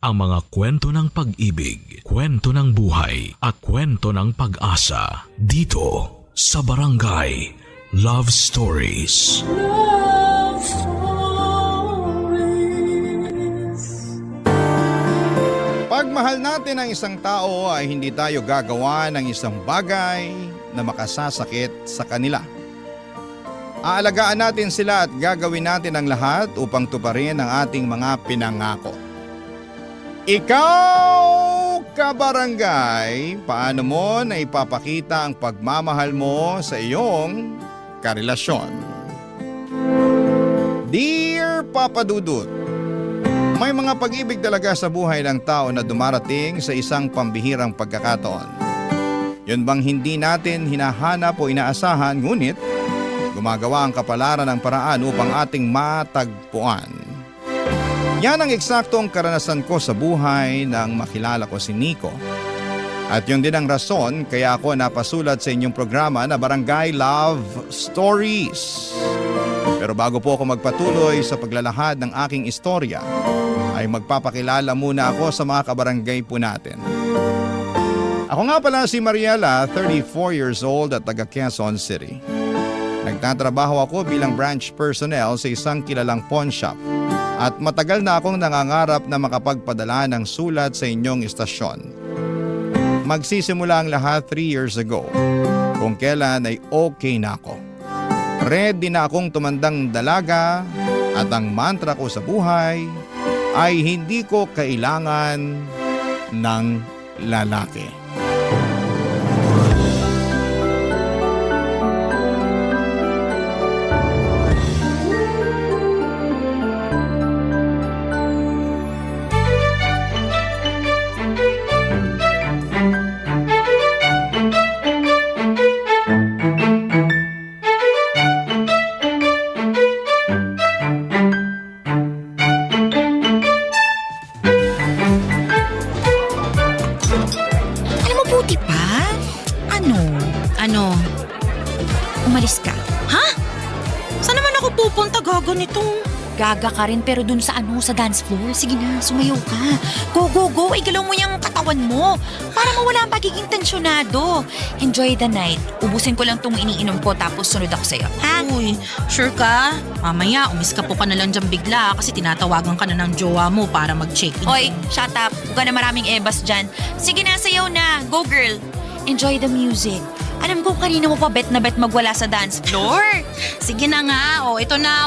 ang mga kwento ng pag-ibig, kwento ng buhay at kwento ng pag-asa dito sa Barangay Love Stories. Love Stories. Pag mahal natin ang isang tao ay hindi tayo gagawa ng isang bagay na makasasakit sa kanila. Aalagaan natin sila at gagawin natin ang lahat upang tuparin ang ating mga pinangako. Ikaw, kabarangay, paano mo na ipapakita ang pagmamahal mo sa iyong karelasyon? Dear Papa Dudut, may mga pag-ibig talaga sa buhay ng tao na dumarating sa isang pambihirang pagkakataon. Yun bang hindi natin hinahanap o inaasahan, ngunit gumagawa ang kapalaran ng paraan upang ating matagpuan. Yan ang eksaktong karanasan ko sa buhay nang makilala ko si Nico. At yun din ang rason kaya ako napasulat sa inyong programa na Barangay Love Stories. Pero bago po ako magpatuloy sa paglalahad ng aking istorya, ay magpapakilala muna ako sa mga kabarangay po natin. Ako nga pala si Mariela, 34 years old at taga Quezon City. Nagtatrabaho ako bilang branch personnel sa isang kilalang pawn shop. At matagal na akong nangangarap na makapagpadala ng sulat sa inyong istasyon. Magsisimula ang lahat 3 years ago, kung kailan ay okay na ako. Ready na akong tumandang dalaga at ang mantra ko sa buhay ay hindi ko kailangan ng lalaki. Umalis ka. Ha? Saan naman ako pupunta? Gaga nitong... Gaga ka rin pero dun sa sa dance floor. Sige na, sumayaw ka. Go, go, go. Igalaw mo yung katawan mo. Para mawala ang pagiging tensyonado. Enjoy the night. Ubusin ko lang tong iniinom ko tapos sunod ako sa'yo. Ha? Uy, sure ka? Mamaya, umiskapo ka na lang dyan bigla kasi tinatawagan ka na ng jowa mo para mag-check-in. Oy, shut up. Huwag ka na maraming ebas dyan. Sige na, sayaw na. Go, girl. Enjoy the music. Alam ko kanina mo pa bet na bet magwala sa dance floor. Sige na nga, ito na,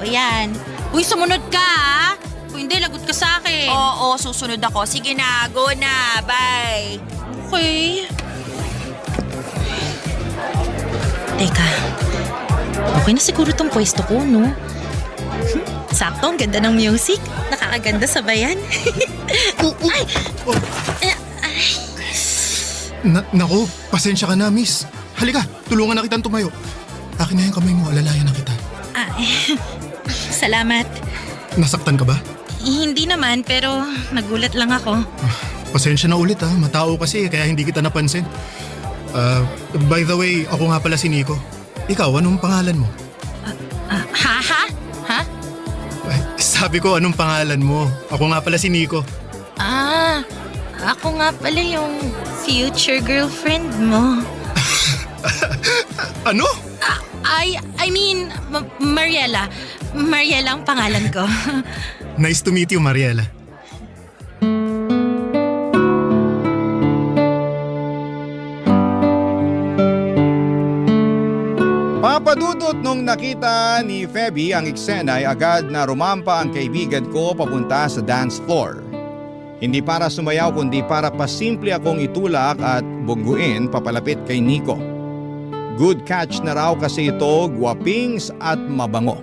ayan. Uy, sumunod ka, ha? Kung hindi, lagot ka sa akin. Oo, susunod ako. Sige na, go na. Bye. Okay. Teka, okay na siguro tong pwesto ko, no? Sakto, ang ganda ng music. Nakakaganda sa bayan. Ay! Naku, pasensya ka na, miss. Halika, tulungan na kitang tumayo. Akin na yung kamay mo, alalayan na kita. Salamat. Nasaktan ka ba? Hindi naman, pero nagulat lang ako. Pasensya na ulit ha, matao kasi kaya hindi kita napansin. By the way, ako nga pala si Nico. Ikaw, anong pangalan mo? Ha? Ay, sabi ko, anong pangalan mo? Ako nga pala si Nico. Ako nga pala yung future girlfriend mo. Ano? I mean, Mariela. Mariela ang pangalan ko. Nice to meet you, Mariela. Papadudot nung nakita ni Feby ang eksena ay agad na rumampa ang kaibigan ko papunta sa dance floor. Hindi para sumayaw kundi para pasimple akong itulak at bungguin papalapit kay Nico. Good catch na raw kasi ito, guwapings at mabango.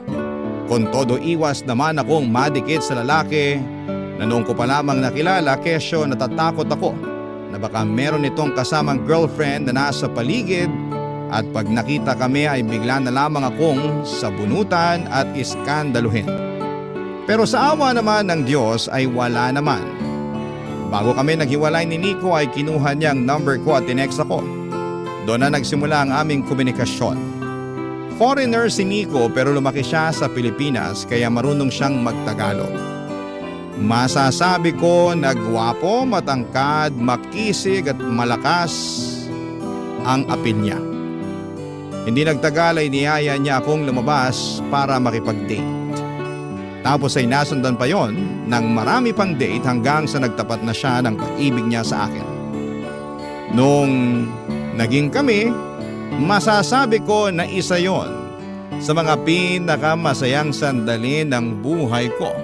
Kung todo iwas naman akong madikit sa lalaki na noong ko pa lamang nakilala kesyo natatakot ako na baka meron itong kasamang girlfriend na nasa paligid at pag nakita kami ay bigla na lamang akong sabunutan at iskandaluhin. Pero sa awa naman ng Diyos ay wala naman. Bago kami naghiwalay ni Nico ay kinuha niya ang number ko at tinext ako. Doon na nagsimula ang aming komunikasyon. Foreigner si Nico pero lumaki siya sa Pilipinas kaya marunong siyang magtagalog. Masasabi ko na gwapo, matangkad, makisig at malakas ang apil niya. Hindi nagtagal ay niyaya niya akong lumabas para makipag-date. Tapos ay nasundan pa yon ng marami pang date hanggang sa nagtapat na siya ng pag-ibig niya sa akin. Nung naging kami, masasabi ko na isa yon sa mga pinakamasayang sandali ng buhay ko.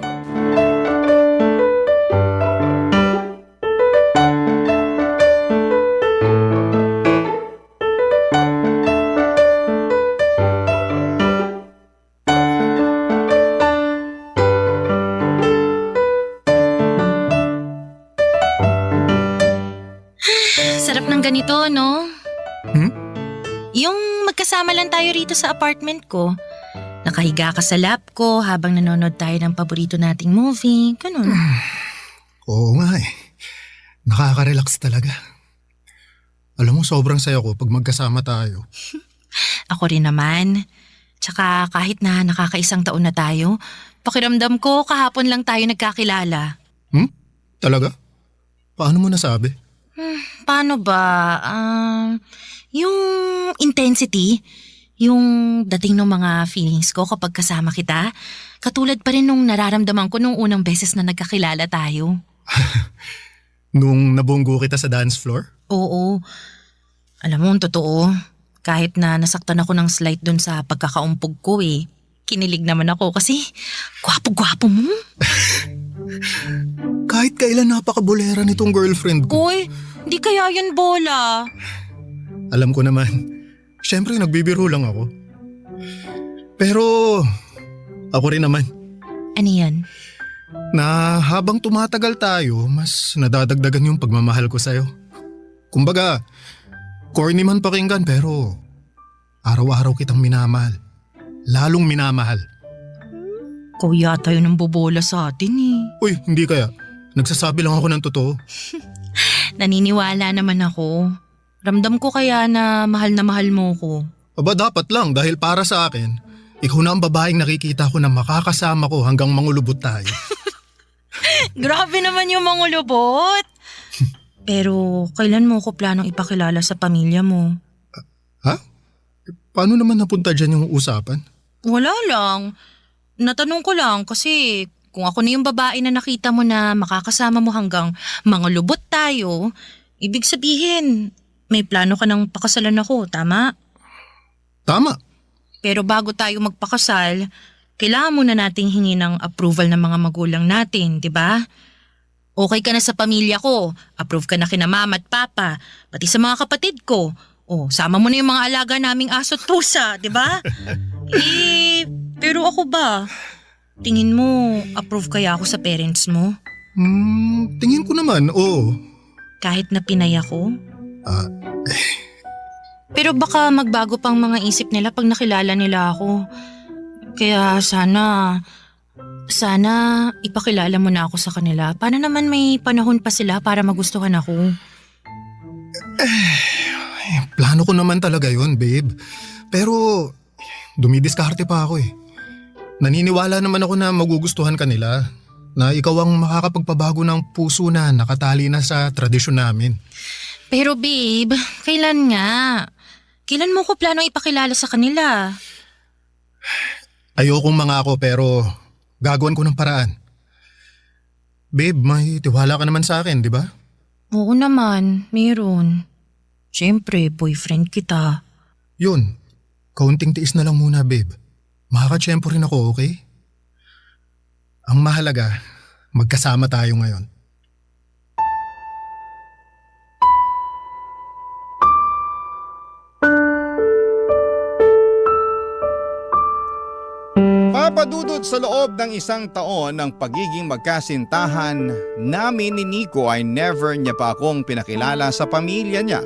Sarap ng ganito, no? Hmm? Yung magkasama lang tayo rito sa apartment ko. Nakahiga ka sa lap ko habang nanonood tayo ng paborito nating movie. Ganun. Oo nga eh. Nakaka-relax talaga. Alam mo, sobrang saya ko pag magkasama tayo. Ako rin naman. Tsaka kahit na nakakaisang taon na tayo, pakiramdam ko kahapon lang tayo nagkakilala. Talaga? Paano mo nasabi? Paano ba? Yung intensity, yung dating ng mga feelings ko kapag kasama kita, katulad pa rin nung nararamdaman ko nung unang beses na nagkakilala tayo. Nung nabunggo kita sa dance floor? Oo. Alam mo, ang totoo, kahit na nasaktan ako ng slight dun sa pagkakaumpog ko kinilig naman ako kasi gwapo-gwapo mo. Kahit kailan napakabulera nitong girlfriend ko. Uy, hindi kaya yun bola. Alam ko naman. Siyempre, nagbibiro lang ako. Pero, ako rin naman. Ano yan? Na habang tumatagal tayo, mas nadadagdagan yung pagmamahal ko sa'yo. Kumbaga, corny man pakinggan pero araw-araw kitang minamahal. Lalong minamahal. Ikaw yata yun ang bobola sa atin Uy, hindi kaya. Nagsasabi lang ako ng totoo. Naniniwala naman ako. Ramdam ko kaya na mahal mo ko. Aba dapat lang dahil para sa akin, ikaw na ang babaeng nakikita ko na makakasama ko hanggang mangulubot tayo. Grabe naman yung mangulubot. Pero kailan mo ko planong ipakilala sa pamilya mo? Ha? Paano naman napunta dyan yung usapan? Wala lang. Natanong ko lang kasi kung ako na yung babae na nakita mo na makakasama mo hanggang mangulubot tayo, ibig sabihin may plano ka ng pakasalan ako, tama? Tama. Pero bago tayo magpakasal, kailangan muna nating hingi ng approval ng mga magulang natin, di ba? Okay ka na sa pamilya ko, approve ka na kina mama at papa, pati sa mga kapatid ko. Sama mo na yung mga alaga naming aso at pusa, di ba? Pero ako ba? Tingin mo, approve kaya ako sa parents mo? Tingin ko naman, oo. Kahit na pinay ako? Pero baka magbago pang mga isip nila pag nakilala nila ako. Kaya sana ipakilala mo na ako sa kanila. Paano naman may panahon pa sila para magustuhan ako? Plano ko naman talaga yun, babe. Pero dumidiskarte pa ako Naniniwala naman ako na magugustuhan ka nila. Na ikaw ang makakapagpabago ng puso na nakatali na sa tradisyon namin. Pero babe, kailan nga? Kailan mo ko planong ipakilala sa kanila? Ayokong mangako pero gagawan ko ng paraan. Babe, may tiwala ka naman sa akin, di ba? Oo naman, meron. Siyempre, boyfriend kita. Yun, kaunting tiis na lang muna, babe. Makakatsyempo rin ako, okay? Ang mahalaga, magkasama tayo ngayon. Papadudod sa loob ng isang taon ng pagiging magkasintahan namin ni Nico ay never niya pa akong pinakilala sa pamilya niya.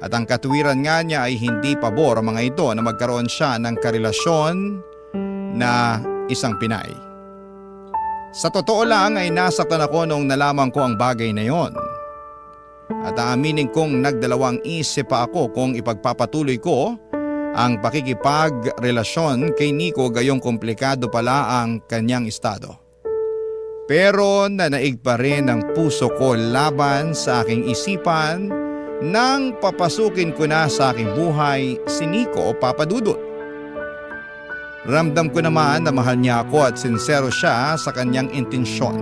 At ang katuwiran nga niya ay hindi pabor ang mga ito na magkaroon siya ng karelasyon na isang Pinay. Sa totoo lang ay nasaktan ako nung nalaman ko ang bagay na yon. At aaminin kong nagdalawang isip pa ako kung ipagpapatuloy ko ang pakikipagrelasyon kay Nico gayong komplikado pala ang kanyang estado. Pero nanaig pa rin ang puso ko laban sa aking isipan nang papasukin ko na sa aking buhay si Nico o Papa Dudut. Ramdam ko naman na mahal niya ako at sincero siya sa kanyang intensyon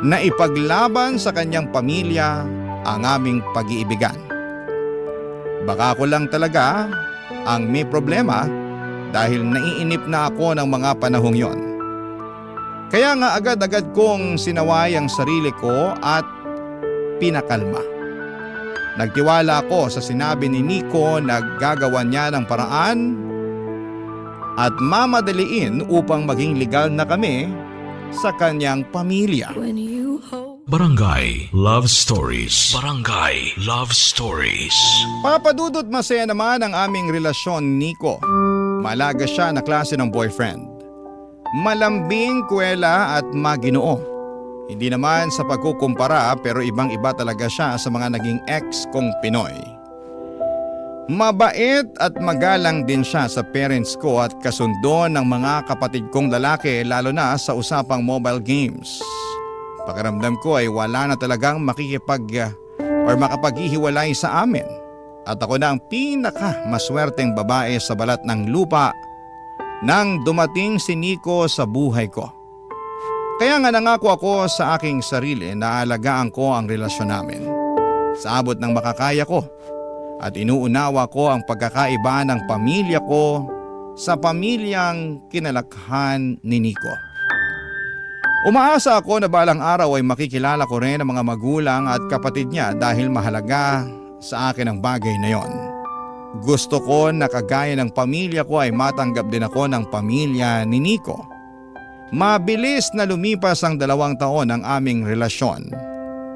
na ipaglaban sa kanyang pamilya ang aming pag-iibigan. Baka ako lang talaga ang may problema dahil naiinip na ako ng mga panahong yon. Kaya nga agad-agad kong sinaway ang sarili ko at pinakalma. Nagtiwala ako sa sinabi ni Nico na gagawa niya ng paraan at mamadaliin upang maging legal na kami sa kanyang pamilya. when you hold Barangay Love Stories. Barangay Love Stories. Papadudot masaya naman ang aming relasyon ni Nico. Malaga siya na klase ng boyfriend. Malambing, kuwela at maginoo. Hindi naman sa pagkukumpara pero ibang-iba talaga siya sa mga naging ex kong Pinoy. Mabait at magalang din siya sa parents ko at kasundo ng mga kapatid kong lalaki lalo na sa usapang mobile games. Pakiramdam ko ay wala na talagang makapaghihiwalay sa amin. At ako na ang pinakamaswerteng babae sa balat ng lupa nang dumating si Nico sa buhay ko. Kaya nga nangako ako sa aking sarili na alagaan ko ang relasyon namin sa abot ng makakaya ko. At inuunawa ko ang pagkakaiba ng pamilya ko sa pamilyang kinalakhan ni Nico. Umaasa ako na balang araw ay makikilala ko rin ang mga magulang at kapatid niya dahil mahalaga sa akin ang bagay na yon. Gusto ko na kagaya ng pamilya ko ay matanggap din ako ng pamilya ni Nico. Mabilis na lumipas ang 2 taon ng aming relasyon.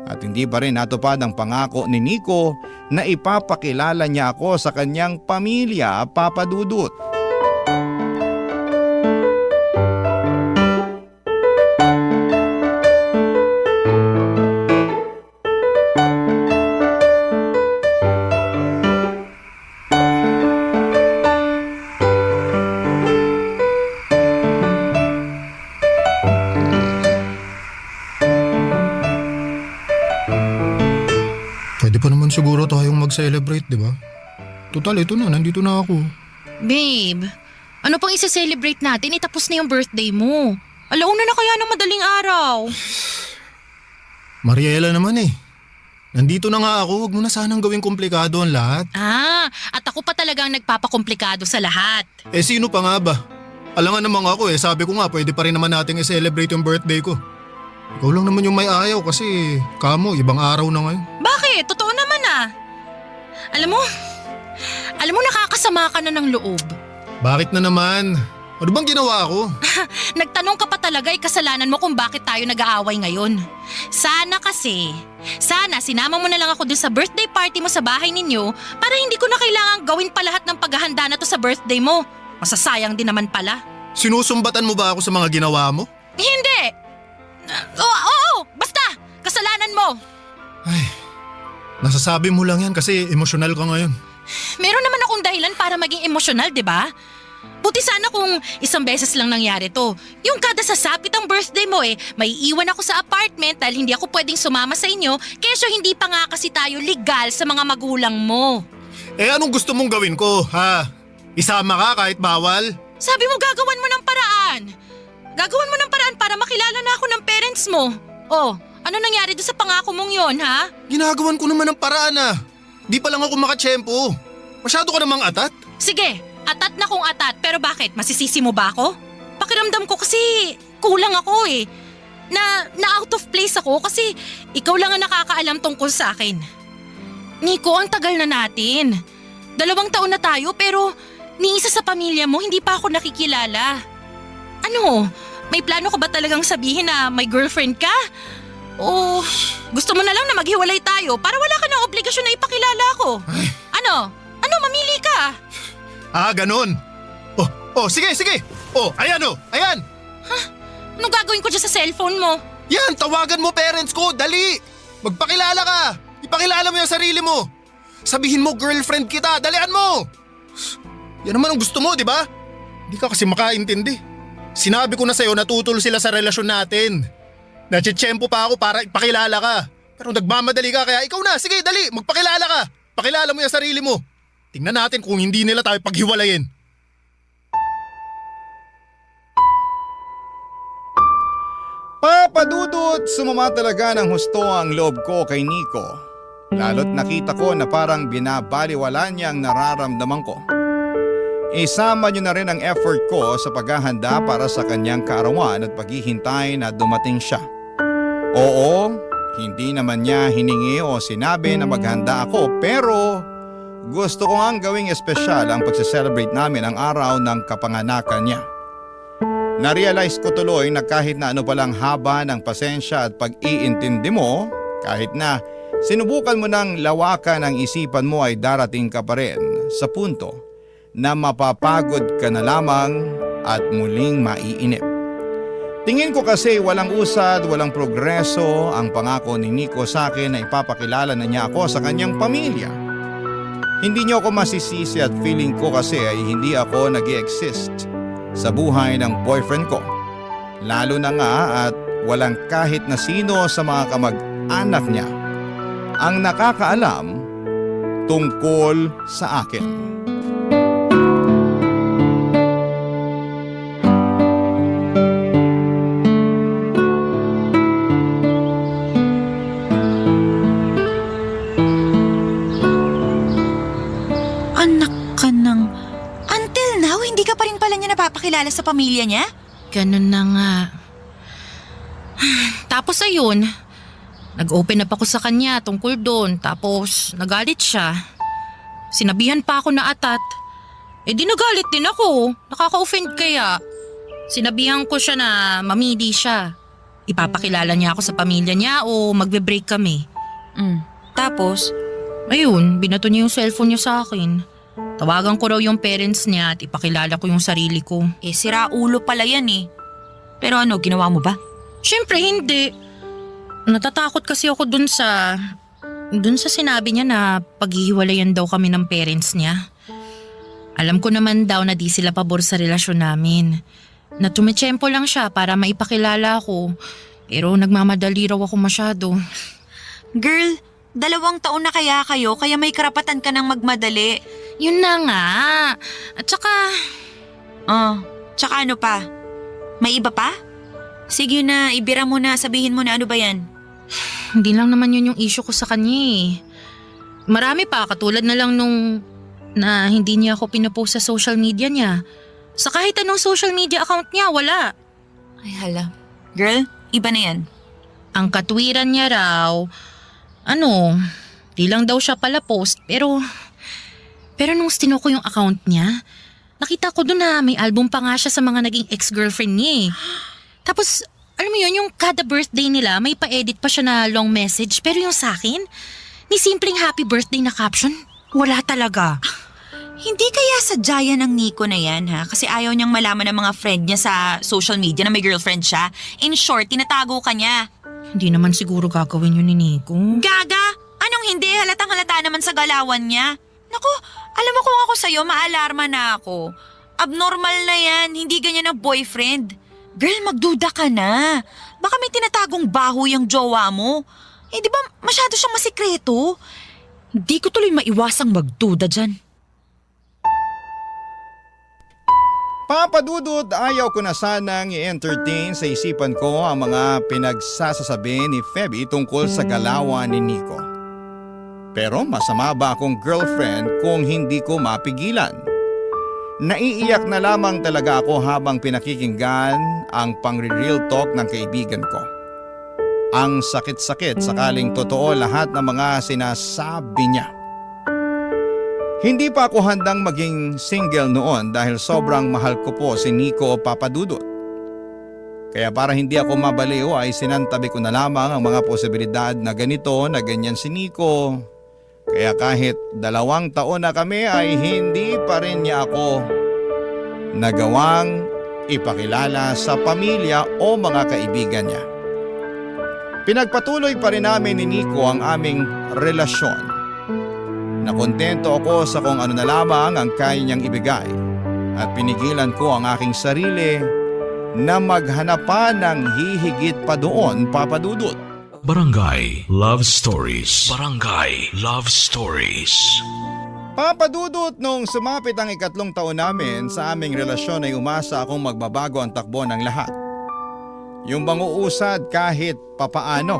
At hindi pa rin natupad ang pangako ni Nico na ipapakilala niya ako sa kanyang pamilya, Papa Dudut. Pwede pa naman siguro tayong mag-celebrate, di ba? Total, ito na, nandito na ako. Babe, ano pang isa-celebrate natin? Itapos na yung birthday mo. Alauna na kaya ng madaling araw. Mariela naman eh. Nandito na nga ako, huwag mo na sanang gawing komplikado ang lahat. At ako pa talagang nagpapakomplikado sa lahat. Eh sino pa nga ba? Alangan naman ako eh, sabi ko nga pwede pa rin naman nating i-celebrate yung birthday ko. Ikaw lang naman yung may ayaw kasi kamo, ibang araw na ngayon. Bakit? Totoo naman ah. Alam mo nakakasama ka na ng loob. Bakit na naman? Ano bang ginawa ko? Nagtanong ka pa talaga kasalanan mo kung bakit tayo nag-aaway ngayon. Sana sinama mo na lang ako dun sa birthday party mo sa bahay ninyo para hindi ko na kailangang gawin pa lahat ng paghahanda na to sa birthday mo. Masasayang din naman pala. Sinusumbatan mo ba ako sa mga ginawa mo? Hindi! Oo! Basta! Kasalanan mo! Ay, nasasabi mo lang yan kasi emosyonal ka ngayon. Meron naman akong dahilan para maging emosyonal, di ba? Buti sana kung isang beses lang nangyari to. Yung kada sasapit ang birthday mo may iwan ako sa apartment dahil hindi ako pwedeng sumama sa inyo kesyo hindi pa nga kasi tayo legal sa mga magulang mo. Eh anong gusto mong gawin ko, ha? Isama ka kahit bawal? Sabi mo gagawan mo ng paraan. Gagawan mo ng paraan para makilala na ako ng parents mo. Oh, ano nangyari doon sa pangako mong yon, ha? Ginagawan ko naman ng paraan ah. Di pa lang ako makatsyempo. Masyado ka namang atat. Sige, atat na kung atat. Pero bakit? Masisisi mo ba ako? Pakiramdam ko kasi kulang ako Na out of place ako kasi ikaw lang ang nakakaalam tungkol sa akin. Nico, ang tagal na natin. 2 taon na tayo pero ni isa sa pamilya mo hindi pa ako nakikilala. Ano? May plano ka ba talagang sabihin na may girlfriend ka? O gusto mo na lang na maghiwalay tayo para wala ka na obligasyon na ipakilala ako? Ay. Ano? Mamili ka? Ganun. Oh, sige. Oh, ayan. Anong gagawin ko dyan sa cellphone mo? Yan, tawagan mo parents ko, dali. Magpakilala ka. Ipakilala mo yung sarili mo. Sabihin mo girlfriend kita, dalian mo. Yan naman ang gusto mo, di ba? Hindi ka kasi makaintindi. Sinabi ko na sa'yo na tutol sila sa relasyon natin. Nachitsyempo pa ako para ipakilala ka. Pero nagmamadali ka kaya ikaw na. Sige, dali, magpakilala ka. Pakilala mo yung sarili mo. Tingnan natin kung hindi nila tayo paghiwalayin. Papadudot, sumama talaga ng husto ang loob ko kay Nico. Lalo't nakita ko na parang binabaliwala niya ang nararamdaman ko. Isama niyo na rin ang effort ko sa paghahanda para sa kanyang kaarawan at paghihintay na dumating siya. Oo, hindi naman niya hiningi o sinabi na maghanda ako pero gusto ko ngang gawing espesyal ang pagse-celebrate namin ang araw ng kapanganakan niya. Narealize ko tuloy na kahit na ano palang haba ng pasensya at pag-iintindi mo, kahit na sinubukan mo ng lawakan ang isipan mo ay darating ka pa rin sa punto na mapapagod ka na lamang at muling maiinip. Tingin ko kasi walang usad, walang progreso ang pangako ni Nico sa akin na ipapakilala na niya ako sa kanyang pamilya. Hindi niyo ako masisisi at feeling ko kasi ay hindi ako nag-i-exist sa buhay ng boyfriend ko. Lalo na nga at walang kahit na sino sa mga kamag-anak niya ang nakakaalam tungkol sa akin. Napapakilala sa pamilya niya? Ganun na nga. Tapos ayun, nag-open up ako sa kanya tungkol doon. Tapos nagalit siya. Sinabihan pa ako na atat. Eh di nagalit din ako. Nakaka-offend kaya. Sinabihan ko siya na mamili siya. Ipapakilala niya ako sa pamilya niya o magbe-break kami. Tapos? Ayun, binato niya yung cellphone niya sa akin. Tawagan ko raw yung parents niya at ipakilala ko yung sarili ko. Eh, sira ulo pala yan eh. Pero ano, ginawa mo ba? Siyempre hindi. Natatakot kasi ako dun sa sinabi niya na paghihiwalayan daw kami ng parents niya. Alam ko naman daw na di sila pabor sa relasyon namin. Na tumitsyempo lang siya para maipakilala ako. Pero nagmamadali raw ako masyado. Girl, 2 taon na kaya kayo kaya may karapatan ka ng magmadali. Yun na nga. At saka… Tsaka ano pa? May iba pa? Sige na, ibira mo na, sabihin mo na ano ba yan? Hindi lang naman yun yung issue ko sa kanya eh. Marami pa, katulad na lang nung na hindi niya ako pinopost sa social media niya. Sa kahit anong social media account niya, wala. Ay hala. Girl, iba na yan. Ang katwiran niya raw, di lang daw siya pala post pero nung stino ko yung account niya, nakita ko doon na may album pa nga siya sa mga naging ex-girlfriend niya eh. Tapos, alam mo yun, yung kada birthday nila, may pa-edit pa siya na long message. Pero yung sa akin, ni simpleng happy birthday na caption, wala talaga. Hindi kaya sadya yan ng Nico na yan ha? Kasi ayaw niyang malaman ng mga friend niya sa social media na may girlfriend siya. In short, tinatago ka niya. Hindi naman siguro gagawin yun ni Nico. Gaga? Anong hindi? Halatang halata naman sa galawan niya. Naku, alam mo kung ako sa'yo, maalarma na ako. Abnormal na yan, hindi ganyan ang boyfriend. Girl, magduda ka na. Baka may tinatagong baho yung jowa mo. Eh di ba masyado siyang masikreto? Hindi ko tuloy maiwasang magduda dyan. Papadudot, ayaw ko na sanang i-entertain sa isipan ko ang mga pinagsasasabi ni Feby tungkol sa galawan ni Nico. Pero masama ba akong girlfriend kung hindi ko mapigilan? Naiiyak na lamang talaga ako habang pinakikinggan ang pang-real talk ng kaibigan ko. Ang sakit-sakit sakaling totoo lahat ng mga sinasabi niya. Hindi pa ako handang maging single noon dahil sobrang mahal ko po si Nico Papadudot. Kaya para hindi ako mabaliw ay sinantabi ko na lamang ang mga posibilidad na ganito na ganyan si Nico. Kaya kahit 2 taon na kami ay hindi pa rin niya ako nagawang ipakilala sa pamilya o mga kaibigan niya. Pinagpatuloy pa rin namin ni Nico ang aming relasyon. Nakontento ako sa kung ano na lamang ang kaya niyang ibigay at pinigilan ko ang aking sarili na maghanap pa ng hihigit pa doon, Papa Dudut. Barangay Love Stories. Barangay Love Stories. Papa Dudut, nung sumapit ang 3 taon namin sa aming relasyon ay umasa akong magbabago ang takbo ng lahat. Yung banguusad kahit papaano.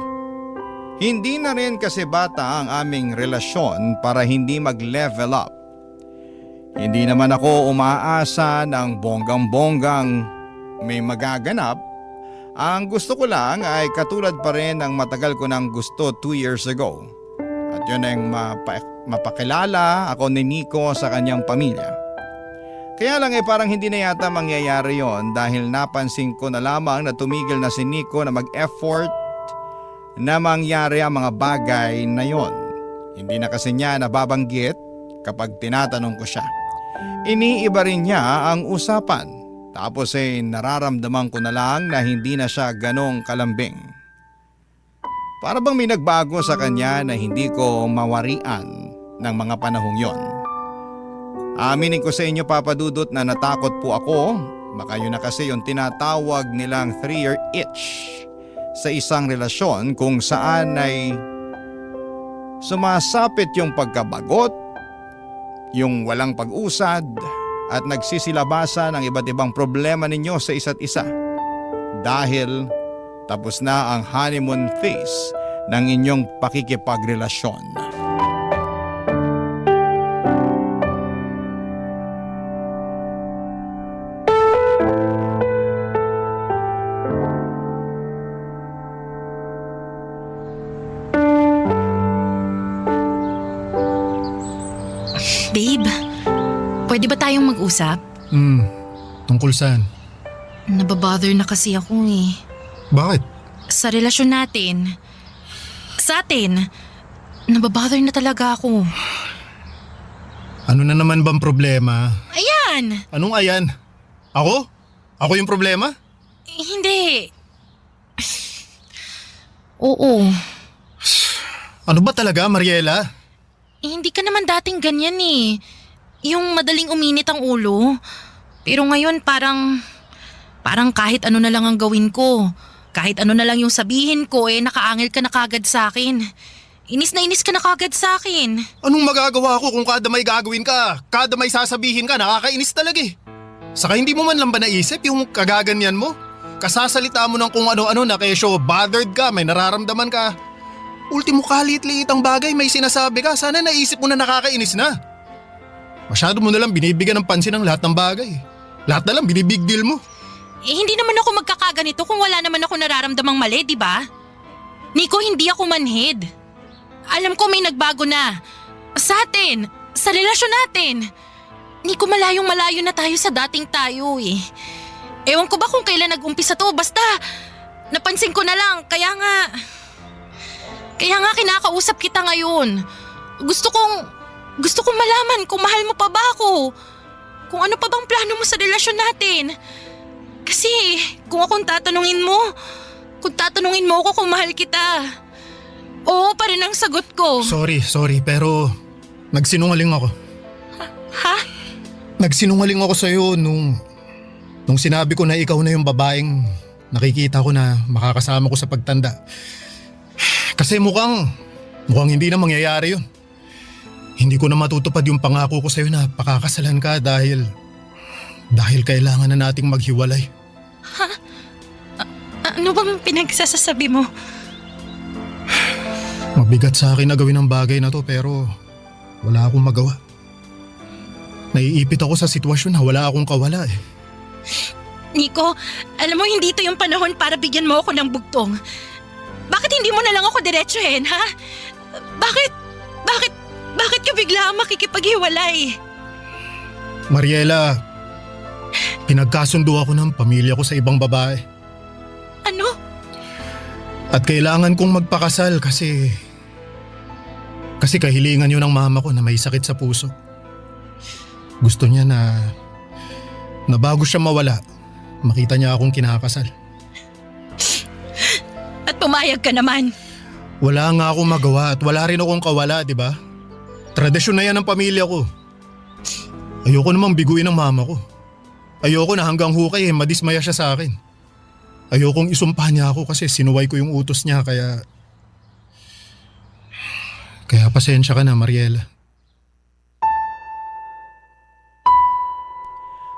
Hindi na rin kasi bata ang aming relasyon para hindi mag-level up. Hindi naman ako umaasa ng bonggang-bonggang may magaganap. Ang gusto ko lang ay katulad pa rin ng matagal ko nang gusto 2 years ago. At yun ang mapakilala ako ni Nico sa kanyang pamilya. Kaya lang parang hindi na yata mangyayari yon dahil napansin ko na lamang na tumigil na si Nico na mag-effort na mangyari ang mga bagay na yon. Hindi na kasi niya nababanggit kapag tinatanong ko siya. Iniiba rin niya ang usapan. Tapos nararamdaman ko na lang na hindi na siya ganong kalambing. Para bang may nagbago sa kanya na hindi ko mawarian ng mga panahong yon. Aminin ko sa inyo, Papa Dudut, na natakot po ako. Baka yun na kasi yung tinatawag nilang 3-year itch sa isang relasyon kung saan ay sumasapit yung pagkabagot, yung walang pag-usad at nagsisilabasan ng iba't ibang problema ninyo sa isa't isa. Dahil tapos na ang honeymoon phase ng inyong pakikipagrelasyon. Babe, pwede ba tayong mag-usap? Tungkol saan? Nababother na kasi ako eh. Bakit? Sa relasyon natin. Sa atin. Nababother na talaga ako. Ano na naman bang problema? Ayan! Anong ayan? Ako? Ako yung problema? Hindi. Oo. Ano ba talaga, Mariela? Hindi ka naman dating ganyan eh. Yung madaling uminit ang ulo. Pero ngayon parang kahit ano na lang ang gawin ko. Kahit ano na lang yung sabihin ko nakaangil ka na kagad sa akin. Inis na inis ka na kagad sa akin. Anong magagawa ko kung kada may gagawin ka, kada may sasabihin ka, nakakainis talaga eh. Saka hindi mo man lang ba naisip yung kagaganyan mo? Kasasalita mo ng kung ano-ano na kesyo bothered ka, may nararamdaman ka. Ultimo kalit-liit ang bagay, may sinasabi ka, sana naisip mo na nakakainis na. Masyado mo na lang binibigyan ng pansin ang lahat ng bagay. Lahat na lang binibig deal mo. Hindi naman ako magkakaganito kung wala naman ako nararamdamang mali, di ba? Nico, hindi ako manhid. Alam ko may nagbago na. Sa atin, sa relasyon natin. Nico, malayong-malayo na tayo sa dating tayo eh. Ewan ko ba kung kailan nag-umpisa to, basta napansin ko na lang, kaya nga kinakausap kita ngayon. Gusto kong malaman kung mahal mo pa ba ako. Kung ano pa bang plano mo sa relasyon natin. Kasi kung tatanungin mo ako kung mahal kita, oo pa rin ang sagot ko. Sorry, pero nagsinungaling ako. Ha? Nagsinungaling ako sa'yo nung sinabi ko na ikaw na yung babaeng nakikita ko na makakasama ko sa pagtanda. Kasi mukhang hindi na mangyayari yun. Hindi ko na matutupad yung pangako ko sa'yo na pakakasalan ka dahil kailangan na nating maghiwalay. Ha? Ano bang pinagsasasabi mo? Mabigat sa akin na gawin ang bagay na to pero wala akong magawa. Naiipit ako sa sitwasyon na wala akong kawala eh. Nico, alam mo hindi ito yung panahon para bigyan mo ako ng bugtong. Bakit hindi mo na lang ako diretsuhin, ha? Bakit ka bigla makikipaghiwalay? Mariela, pinagkasundo ako ng pamilya ko sa ibang babae. Ano? At kailangan kong magpakasal kasi kahilingan yun ng mama ko na may sakit sa puso. Gusto niya na bago siya mawala, makita niya akong kinakasal. At pumayag ka naman. Wala nga akong magawa at wala rin akong kawala, di ba? Tradisyon na yan ng pamilya ko. Ayoko namang biguin ng mama ko. Ayoko na hanggang hukay madismaya siya sa akin. Ayokong isumpa niya ako kasi sinuway ko yung utos niya kaya pasensya ka na, Mariela.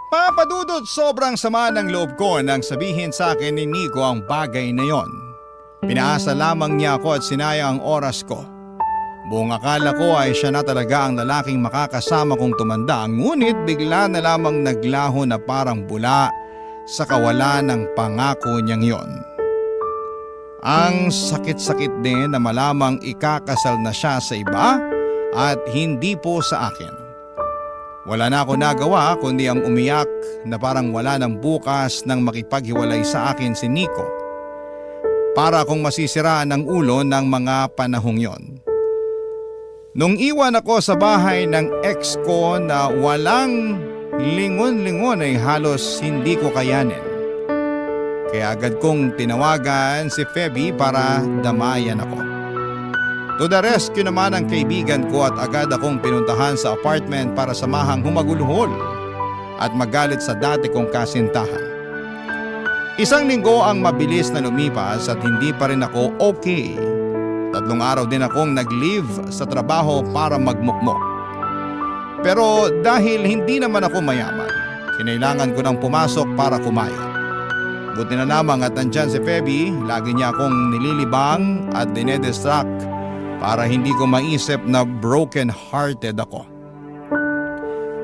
Papa Dudut, sobrang sama ng loob ko nang sabihin sa akin ni Nico ang bagay na yon. Pinaasa lamang niya ako at sinayang ang oras ko. Buong akala ko ay siya na talaga ang lalaking makakasama kong tumanda, ngunit bigla na lamang naglaho na parang bula sa kawalan ng pangako niyang yon. Ang sakit-sakit din na malamang ikakasal na siya sa iba at hindi po sa akin. Wala na ako nagawa kundi ang umiyak na parang wala ng bukas nang makipaghiwalay sa akin si Nico. Para akong masisiraan ng ulo ng mga panahong yon. Nung iwan ako sa bahay ng ex ko na walang lingon-lingon ay halos hindi ko kayanin. Kaya agad kong tinawagan si Feby para damayan ako. To the rescue naman ang kaibigan ko at agad akong pinuntahan sa apartment para samahang humagulhol at magalit sa dati kong kasintahan. Isang linggo ang mabilis na lumipas at hindi pa rin ako okay. 3 araw din akong nag-leave sa trabaho para magmukmok. Pero dahil hindi naman ako mayaman, kinailangan ko nang pumasok para kumain. Buti na lamang at nandyan si Feby, lagi niya akong nililibang at dinedistract para hindi ko maisip na broken-hearted ako.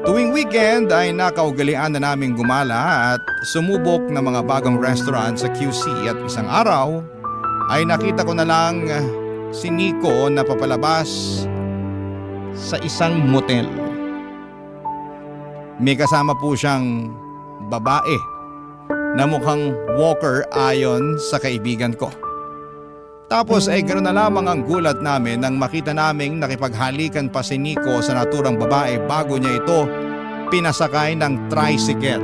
Tuwing weekend ay nakaugalian na naming gumala at sumubok ng mga bagong restaurant sa QC at isang araw ay nakita ko na lang si Nico na papalabas sa isang motel. May kasama po siyang babae na mukhang walker ayon sa kaibigan ko. Tapos ay ganoon na lamang ang gulat namin nang makita naming nakipaghalikan pa si Nico sa naturang babae bago niya ito pinasakay ng tricycle.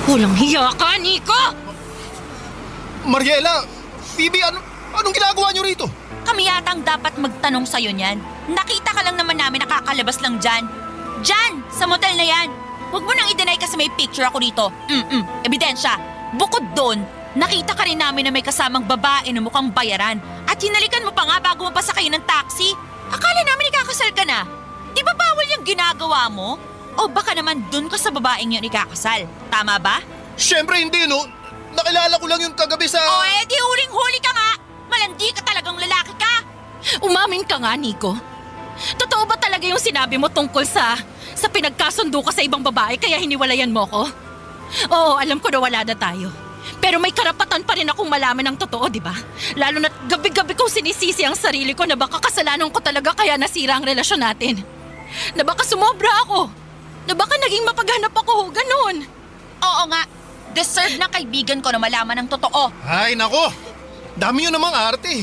Walang hiya ka, Nico! Mariela! Phoebe, anong ginagawa niyo rito? Kami yatang dapat magtanong sa'yo niyan. Nakita ka lang naman namin nakakalabas lang dyan. Dyan! Sa motel na yan! Huwag mo nang i-deny kasi may picture ako dito. Ebidensya. Bukod doon, nakita ka rin namin na may kasamang babae na mukhang bayaran. At hinalikan mo pa nga bago mo pasakay ng taxi. Akala namin ikakasal ka na. Di ba bawal yung ginagawa mo? O baka naman dun ka sa babaeng yun ikakasal. Tama ba? Siyempre hindi, no? Nakilala ko lang yung kagabi sa... O di huling-huli ka nga! Malandi ka talagang lalaki ka! Umamin ka nga, Nico. Totoo ba talaga yung sinabi mo tungkol sa pinagkasundo ka sa ibang babae kaya hiniwalayan mo ko? Oo, alam ko na wala na tayo. Pero may karapatan pa rin akong malaman ng totoo, di ba? Lalo na't gabi-gabi kong sinisisi ang sarili ko na baka kasalanan ko talaga kaya nasira ang relasyon natin. Na baka sumobra ako. Na baka naging mapaghanap ako, ganun. Oo nga, deserve ng kaibigan ko na malaman ng totoo. Ay, nako! Dami yun namang arte.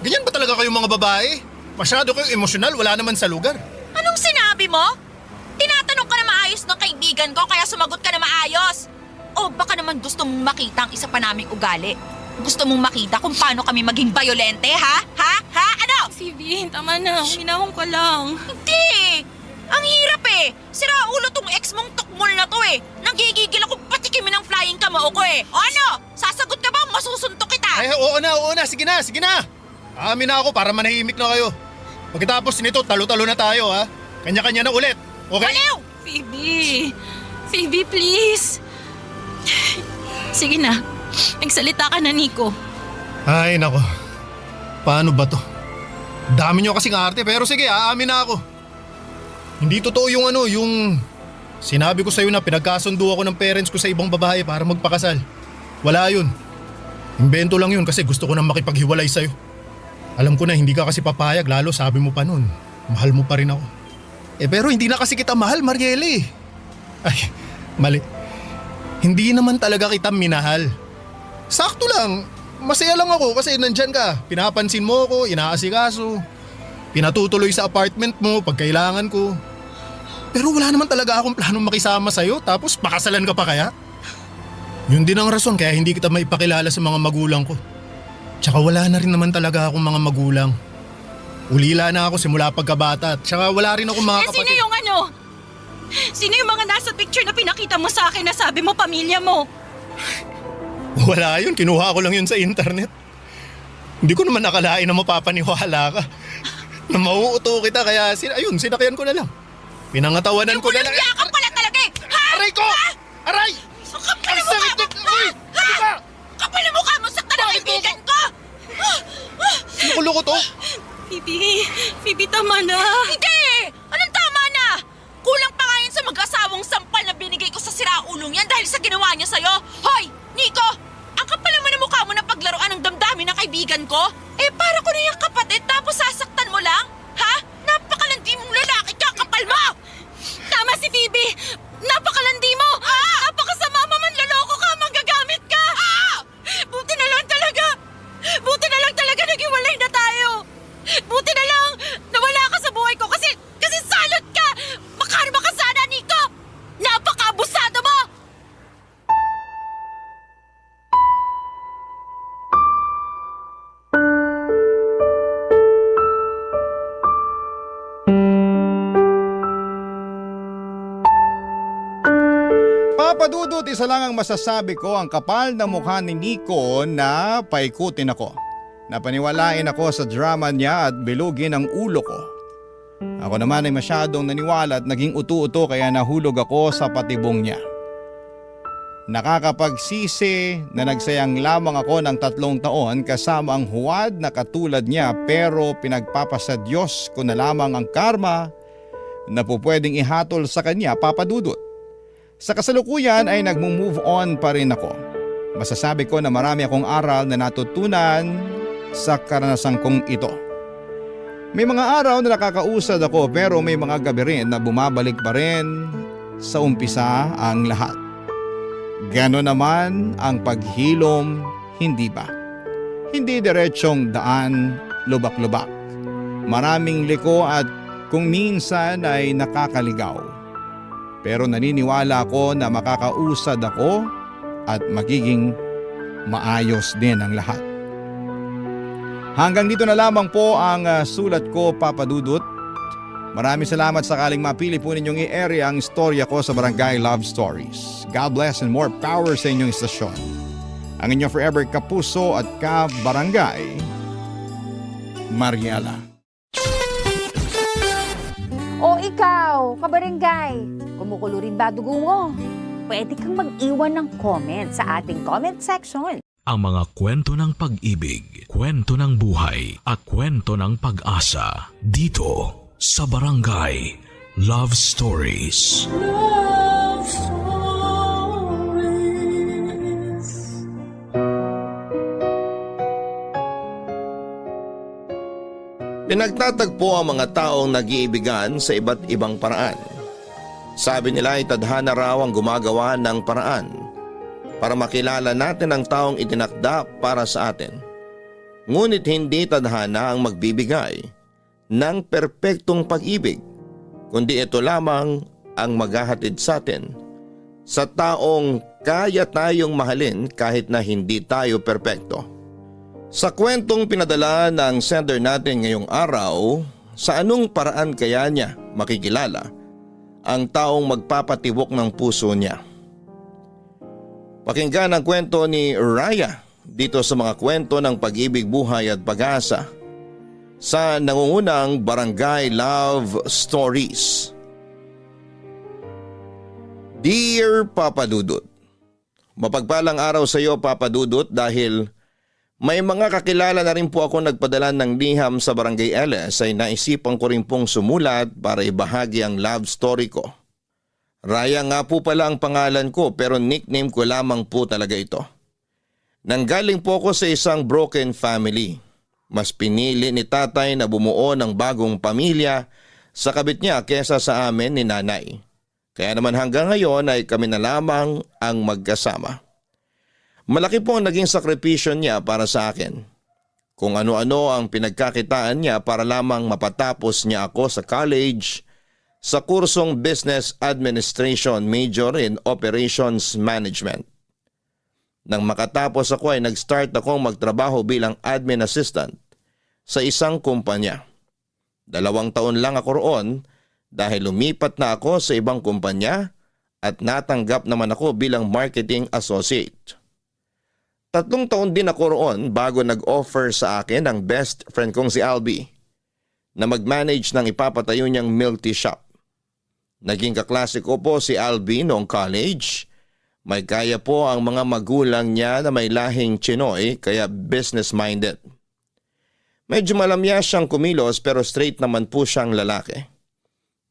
Ganyan ba talaga kayong mga babae? Masyado kayong emosyonal, wala naman sa lugar. Anong sinabi mo? Tinatanong ka na maayos ng kaibigan ko kaya sumagot ka na maayos. O baka naman gusto mong makita ang isa pa naming ugali. Gusto mong makita kung paano kami maging bayolente, ha? Ha? Ha? Ano? Phoebe, tama na. Minahong ka lang. Hindi! Ang hirap eh! Sira ulo tong ex mong tukmol na to eh! Nanggigigil ako patikimin ng flying kamao ko eh! O ano? Sasagot ka ba? Masusuntok kita! Ay, oo na. Sige na. Amin na ako para manahimik na kayo. Pagkatapos nito, talo-talo na tayo, ha? Kanya-kanya na ulit, okay? Baliw! Phoebe, please. Sige na. Magsalita ka na, Nico. Ay, nako. Paano ba to? Dami nyo kasing arte pero sige, aamin na ako. Hindi totoo yung sinabi ko sa'yo na pinagkasundo ako ng parents ko sa ibang babae para magpakasal. Wala yun. Imbento lang yun kasi gusto ko nang makipaghiwalay sa'yo. Alam ko na hindi ka kasi papayag, lalo sabi mo pa nun, mahal mo pa rin ako. Pero hindi na kasi kita mahal, Mariela. Ay, mali. Hindi naman talaga kita minahal. Sakto lang, masaya lang ako kasi nandyan ka. Pinapansin mo ako, inaasikaso. Pinatutuloy sa apartment mo pag kailangan ko. Pero wala naman talaga akong planong makisama sa'yo tapos pakasalan ka pa kaya? Yun din ang rason kaya hindi kita maipakilala sa mga magulang ko. Tsaka wala na rin naman talaga akong mga magulang. Ulila na ako simula pagkabata at tsaka wala rin akong mga Sino kapatid. yung ano? Sino yung mga nasa picture na pinakita mo sa akin na sabi mo pamilya mo? Wala yun, kinuha ko lang yun sa internet. Hindi ko naman nakalain na mapapaniwala ka. Na mauuto kita kaya sinakyan ko na lang. Pinangatawanan ko na lang. Walang yakap pala talaga eh! Ha? Aray ko! Aray! Ang kapal Ang na mukha sakit mo! na- Uy! Ano ba? Kapal na mukha mo sa kaibigan ko! Nakulo ko to? Phoebe, tama na. Hindi! Anong tama na? Kulang pa nga yun sa mag-asawang sampal na binigay ko sa siraulong yan dahil sa ginawa niya sa'yo. Hoy, Nico! Ang kapal naman ng mukha mo na paglaruan ng damdamin ng kaibigan ko? Eh, para ko na yung kapatid tapos sasaktan mo lang? Ha? Napakalandi mong lalaki ka, kapal mo! Tama si Phoebe! Napakalandi mo! Napakasama mo man, loloko ka, manggagamit ka! Buti na lang talaga naghiwalay na tayo! Buti na lang nawala ka sa buhay ko kasi salot ka! Makarma ka sana, Nico! Napaka-abusado mo! Papa Dudut, isa lang ang masasabi ko, ang kapal na mukha ni Nico na paikutin ako. Napaniwalain ako sa drama niya at bilugin ang ulo ko. Ako naman ay masyadong naniwala at naging utu-uto kaya nahulog ako sa patibong niya. Nakakapagsisi na nagsayang lamang ako ng 3 taon kasama ang huwad na katulad niya, pero pinagpapasa Diyos ko na lamang ang karma na pupwedeng ihatol sa kanya, Papa Dudut. Sa kasalukuyan ay nagmo-move on pa rin ako. Masasabi ko na marami akong aral na natutunan sa karanasan kong ito. May mga araw na nakakausad ako pero may mga gabi rin na bumabalik pa rin sa umpisa ang lahat. Gano'n naman ang paghilom, hindi ba? Hindi diretsong daan, lubak-lubak. Maraming liko at kung minsan ay nakakaligaw. Pero naniniwala ako na makakausad ako at magiging maayos din ang lahat. Hanggang dito na lamang po ang sulat ko, Papa Dudut. Maraming salamat sakaling mapili po ninyong i-area ang istorya ko sa Barangay Love Stories. God bless and more power sa inyong istasyon. Ang inyong forever kapuso at ka-barangay, Mariela. O ikaw, kabarangay, kumukulo rin ba dugo mo? Pwede kang mag-iwan ng comment sa ating comment section. Ang mga kwento ng pag-ibig, kwento ng buhay at kwento ng pag-asa dito sa Barangay Love Stories. Love Stories. Pinagtatagpo ang mga taong nag-iibigan sa iba't ibang paraan. Sabi nila ay tadhana raw ang gumagawa ng paraan para makilala natin ang taong itinakda para sa atin. Ngunit hindi tadhana ang magbibigay ng perpektong pag-ibig, kundi ito lamang ang maghahatid sa atin sa taong kaya tayong mahalin kahit na hindi tayo perpekto. Sa kwentong pinadala ng sender natin ngayong araw, sa anong paraan kaya niya makikilala ang taong magpapatibok ng puso niya? Pakinggan ang kwento ni Raya dito sa mga kwento ng pag-ibig, buhay at pag-asa sa nangungunang Barangay Love Stories. Dear Papa Dudut, mapagpalang araw sa iyo, Papa Dudut, dahil may mga kakilala na rin po ako nagpadala ng liham sa Barangay LS ay naisipan ko rin pong sumulat para ibahagi ang love story ko. Raya nga po pala ang pangalan ko pero nickname ko lamang po talaga ito. Nanggaling po ako sa isang broken family. Mas pinili ni tatay na bumuo ng bagong pamilya sa kabit niya kesa sa amin ni nanay. Kaya naman hanggang ngayon ay kami na lamang ang magkasama. Malaki po ang naging sakripisyo niya para sa akin. Kung ano-ano ang pinagkakitaan niya para lamang mapatapos niya ako sa college, sa kursong Business Administration major in Operations Management. Nang makatapos ako ay nag-start akong magtrabaho bilang admin assistant sa isang kumpanya. 2 taon lang ako roon dahil lumipat na ako sa ibang kumpanya at natanggap naman ako bilang marketing associate. 3 taon din ako roon bago nag-offer sa akin ang best friend kong si Albi na mag-manage ng ipapatayo niyang milk tea shop. Naging kaklase ko po si Albi noong college. May kaya po ang mga magulang niya na may lahing Chinoy kaya business-minded. Medyo malamya siyang kumilos pero straight naman po siyang lalaki.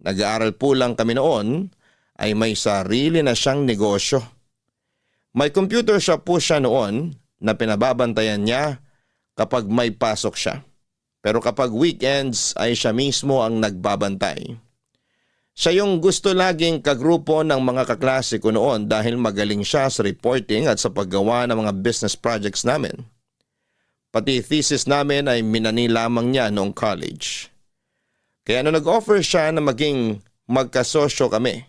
Nag-aaral po lang kami noon ay may sarili na siyang negosyo. May computer shop po siya noon na pinababantayan niya kapag may pasok siya. Pero kapag weekends ay siya mismo ang nagbabantay. Siya yung gusto laging kagrupo ng mga kaklase ko noon dahil magaling siya sa reporting at sa paggawa ng mga business projects namin. Pati thesis namin ay minani lamang niya noong college. Kaya nung nag-offer siya na maging magkasosyo kami,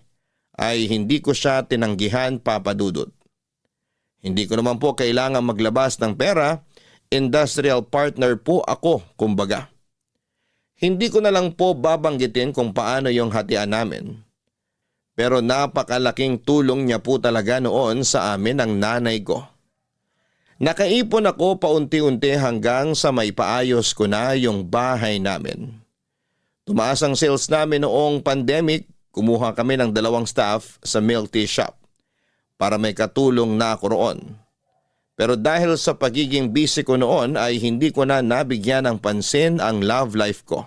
ay hindi ko siya tinanggihan, Papa Dudut. Hindi ko naman po kailangan maglabas ng pera, industrial partner po ako kumbaga. Hindi ko na lang po babanggitin kung paano yung hatian namin. Pero napakalaking tulong niya po talaga noon sa amin ng nanay ko. Nakaipon ako paunti-unti hanggang sa maipaayos ko na yung bahay namin. Tumaas ang sales namin noong pandemic, kumuha kami ng 2 staff sa milk tea shop para may katulong na ako roon. Pero dahil sa pagiging busy ko noon ay hindi ko na nabigyan ng pansin ang love life ko.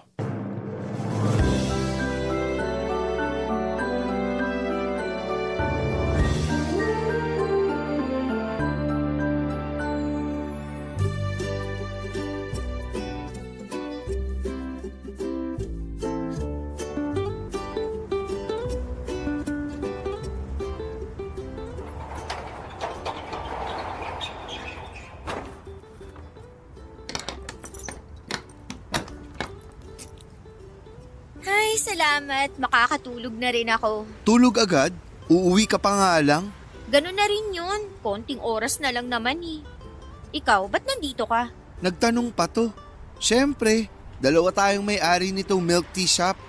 Ay, salamat. Makakatulog na rin ako. Tulog agad? Uuwi ka pa nga lang? Ganun na rin yun. Konting oras na lang naman eh. Ikaw, ba't nandito ka? Nagtanong pa to. Siyempre, 2 tayong may-ari nitong milk tea shop.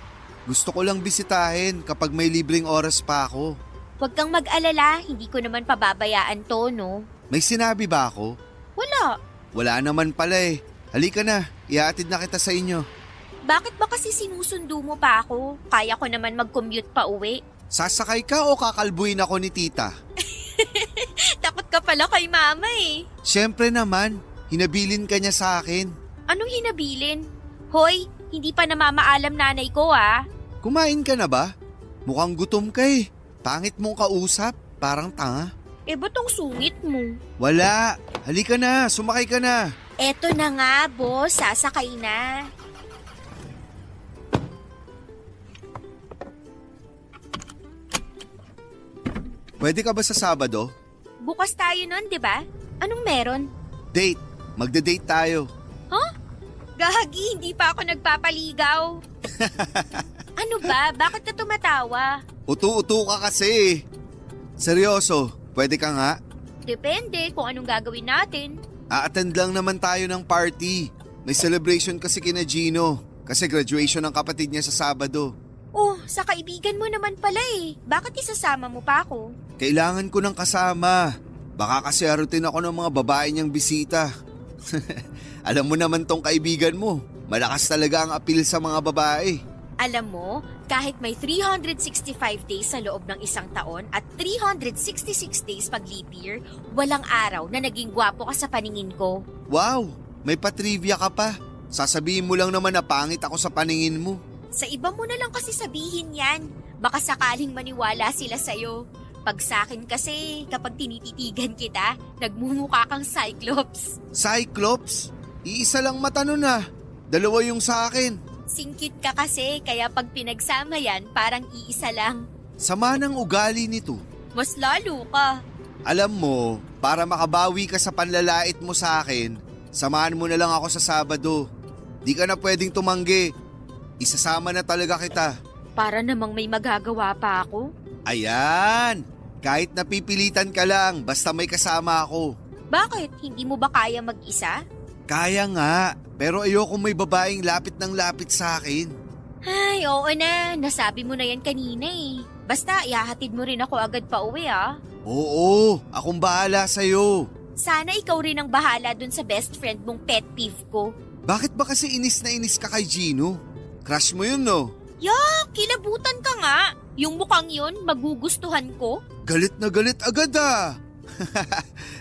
Gusto ko lang bisitahin kapag may libreng oras pa ako. Huwag kang mag-alala. Hindi ko naman pababayaan to, no? May sinabi ba ako? Wala. Wala naman pala eh. Halika na, ihatid na kita sa inyo. Bakit ba kasi sinusundo mo pa ako? Kaya ko naman mag-commute pa uwi. Sasakay ka o kakalbuin ako ni tita? Takot ka pala kay mama eh. Siyempre naman, hinabilin ka niya sa akin. Anong hinabilin? Hoy, hindi pa namamaalam nanay ko ah. Kumain ka na ba? Mukhang gutom ka eh. Pangit mong kausap, parang tanga. Eh, ba't ang sungit mo? Wala, halika na, sumakay ka na. Eto na nga, boss. Sasakay na. Pwede ka ba sa Sabado? Bukas tayo nun, di ba? Anong meron? Date. Magde-date tayo. Gagi, hindi pa ako nagpapaligaw. Ano ba? Bakit ka tumatawa? Utu-utu ka kasi. Seryoso, pwede ka nga? Depende kung anong gagawin natin. A-attend lang naman tayo ng party. May celebration kasi kina Gino. Kasi graduation ng kapatid niya sa Sabado. Oh, sa kaibigan mo naman pala eh. Bakit isasama mo pa ako? Kailangan ko ng kasama. Baka kasi arutin ako ng mga babae niyang bisita. Alam mo naman tong kaibigan mo. Malakas talaga ang appeal sa mga babae. Alam mo, kahit may 365 days sa loob ng isang taon at 366 days pag leap year, walang araw na naging gwapo ka sa paningin ko. Wow, may patrivia ka pa. Sasabihin mo lang naman na pangit ako sa paningin mo. Sa iba mo na lang kasi sabihin yan. Baka sakaling maniwala sila sa'yo. Pag sa'kin kasi, kapag tinititigan kita, nagmumukha kang Cyclops. Cyclops? Iisa lang mata nun ah. 2 yung sa akin. Singkit ka kasi, kaya pag pinagsama yan, parang iisa lang. Sama ng ugali nito. Mas lalo ka. Alam mo, para makabawi ka sa panlalait mo sa akin, samahan mo na lang ako sa Sabado. Di ka na pwedeng tumanggi. Isasama na talaga kita. Para namang may magagawa pa ako. Ayan! Kahit napipilitan ka lang, basta may kasama ako. Bakit? Hindi mo ba kaya mag-isa? Kaya nga, pero ayoko may babaeng lapit ng lapit sa akin. Ay, oo na. Nasabi mo na yan kanina eh. Basta, ihahatid mo rin ako agad pa uwi ah. Oo, akong bahala sa'yo. Sana ikaw rin ang bahala dun sa best friend mong pet peeve ko. Bakit ba kasi inis na inis ka kay Gino? Crush mo yun, no? Yak, kilabutan ka nga. Yung mukhang yun, magugustuhan ko. Galit na galit agad ah.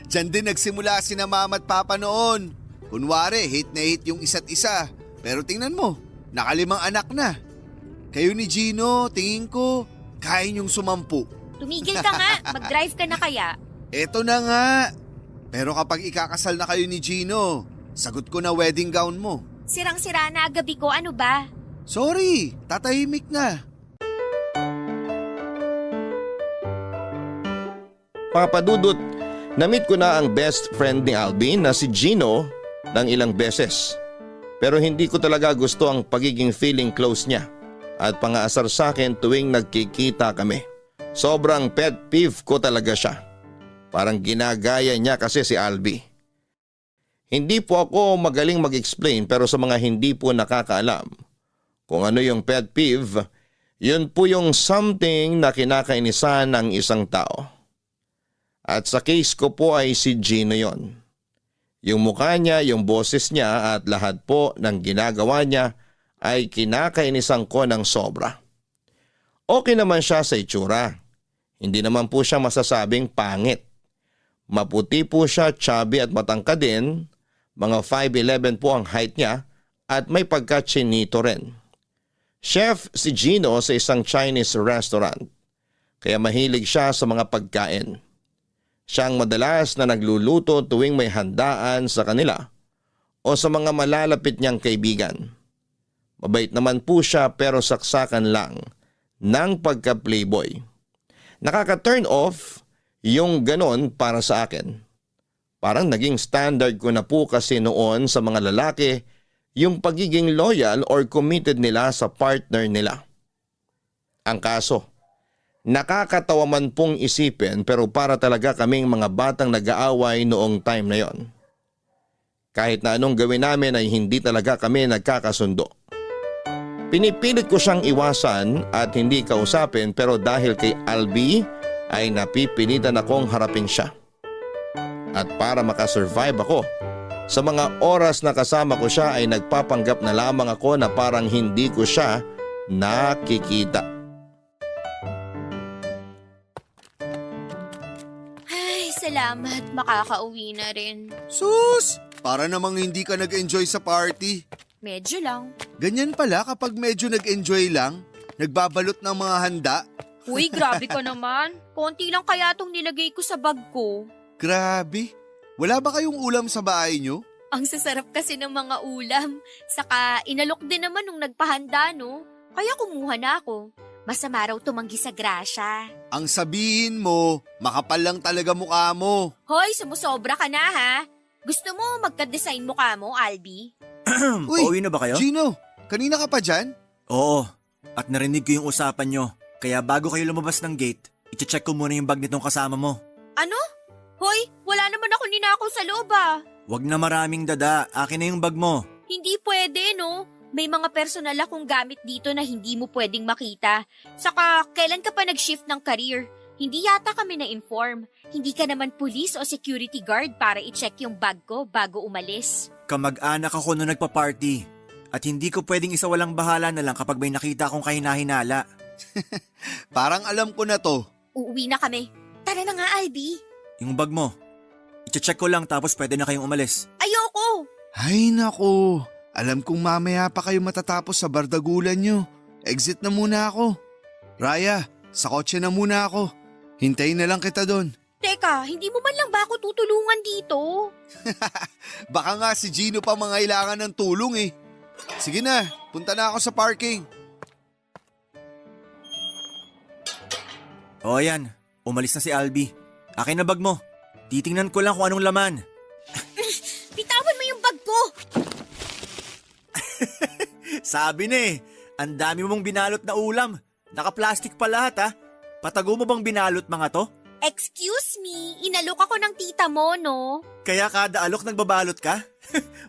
Diyan din nagsimula sina mama at papa noon. Kunwari, hate na hate yung isa't isa. Pero tingnan mo, nakalimang anak na. Kayo ni Gino, tingin ko, kaya niyong sumampu. Tumigil ka nga, mag-drive ka na kaya. Eto na nga. Pero kapag ikakasal na kayo ni Gino, sagot ko na wedding gown mo. Sirang-sira na gabi ko, ano ba? Sorry, tatahimik na. Papadudot, na-meet ko na ang best friend ni Albi na si Gino ng ilang beses. Pero hindi ko talaga gusto ang pagiging feeling close niya at pangaasar sa akin tuwing nagkikita kami. Sobrang pet peeve ko talaga siya. Parang ginagaya niya kasi si Albi. Hindi po ako magaling mag-explain pero sa mga hindi po nakakaalam kung ano yung pet peeve, yun po yung something na kinakainisan ng isang tao. At sa case ko po ay si Gino yon. Yung mukha niya, yung boses niya at lahat po ng ginagawa niya ay kinakainisan ko ng sobra. Okay naman siya sa itsura. Hindi naman po siya masasabing pangit. Maputi po siya, chubby at matangkad din. Mga 5'11" po ang height niya at may pagka-chinito rin. Chef si Gino sa isang Chinese restaurant. Kaya mahilig siya sa mga pagkain. Siya ang madalas na nagluluto tuwing may handaan sa kanila o sa mga malalapit niyang kaibigan. Mabait naman po siya pero saksakan lang ng pagka-playboy. Nakaka-turn off yung ganon para sa akin. Parang naging standard ko na po kasi noon sa mga lalaki yung pagiging loyal or committed nila sa partner nila. Ang kaso, nakakatawa man pong isipin pero para talaga kaming mga batang nag-aaway noong time na yon. Kahit na anong gawin namin ay hindi talaga kami nagkakasundo. Pinipilit ko siyang iwasan at hindi kausapin pero dahil kay Albi ay napipilitan akong harapin siya. At para makasurvive ako, sa mga oras na kasama ko siya ay nagpapanggap na lamang ako na parang hindi ko siya nakikita. Ay, salamat. Makakauwi na rin. Sus! Para namang hindi ka nag-enjoy sa party. Medyo lang. Ganyan pala kapag medyo nag-enjoy lang, nagbabalot ng mga handa. Uy, grabe ka naman. Konti lang kaya tong nilagay ko sa bag ko. Grabe. Wala ba kayong ulam sa bahay nyo? Ang sasarap kasi ng mga ulam. Saka inalok din naman nung nagpahanda, no? Kaya kumuha na ako. Masama raw tumanggi sa grasya. Ang sabihin mo, makapal lang talaga mukha mo. Hoy, sumusobra ka na ha? Gusto mo magka-design mukha mo, Albi? Uy, Pauwi na ba kayo? Gino, kanina ka pa dyan? Oo. At narinig ko yung usapan nyo. Kaya bago kayo lumabas ng gate, i-check ko muna yung bag nitong kasama mo. Ano? Hoy, wala naman ako ninakaw sa loob ah. Wag na maraming dada. Akin na yung bag mo. Hindi pwede, no? May mga personal akong gamit dito na hindi mo pwedeng makita. Saka, kailan ka pa nag-shift ng career? Hindi yata kami na-inform. Hindi ka naman police o security guard para i-check yung bag ko bago umalis. Kamag-anak ako nung nagpa-party. At hindi ko pwedeng isawalang bahala na lang kapag may nakita akong kahinahinala. Parang alam ko na to. Uuwi na kami. Tara na nga, Albi. Yung bag mo. I-check ko lang tapos pwede na kayong umalis. Ayoko! Ay nako, alam kong mamaya pa kayo matatapos sa bardagulan nyo. Exit na muna ako. Raya, sa kotse na muna ako. Hintayin na lang kita doon. Teka, hindi mo man lang ba ako tutulungan dito? Baka nga si Gino pa mangailangan ng tulong eh. Sige na, punta na ako sa parking. O yan, umalis na si Albi. Akin na bag mo. Titingnan ko lang kung anong laman. Bitawan mo yung bag ko! Sabi na eh. Ang dami mong binalot na ulam. Naka-plastic pa lahat ha. Patago mo bang binalot mga to? Excuse me, inalok ako ng tita mo, no? Kaya kada alok nagbabalot ka?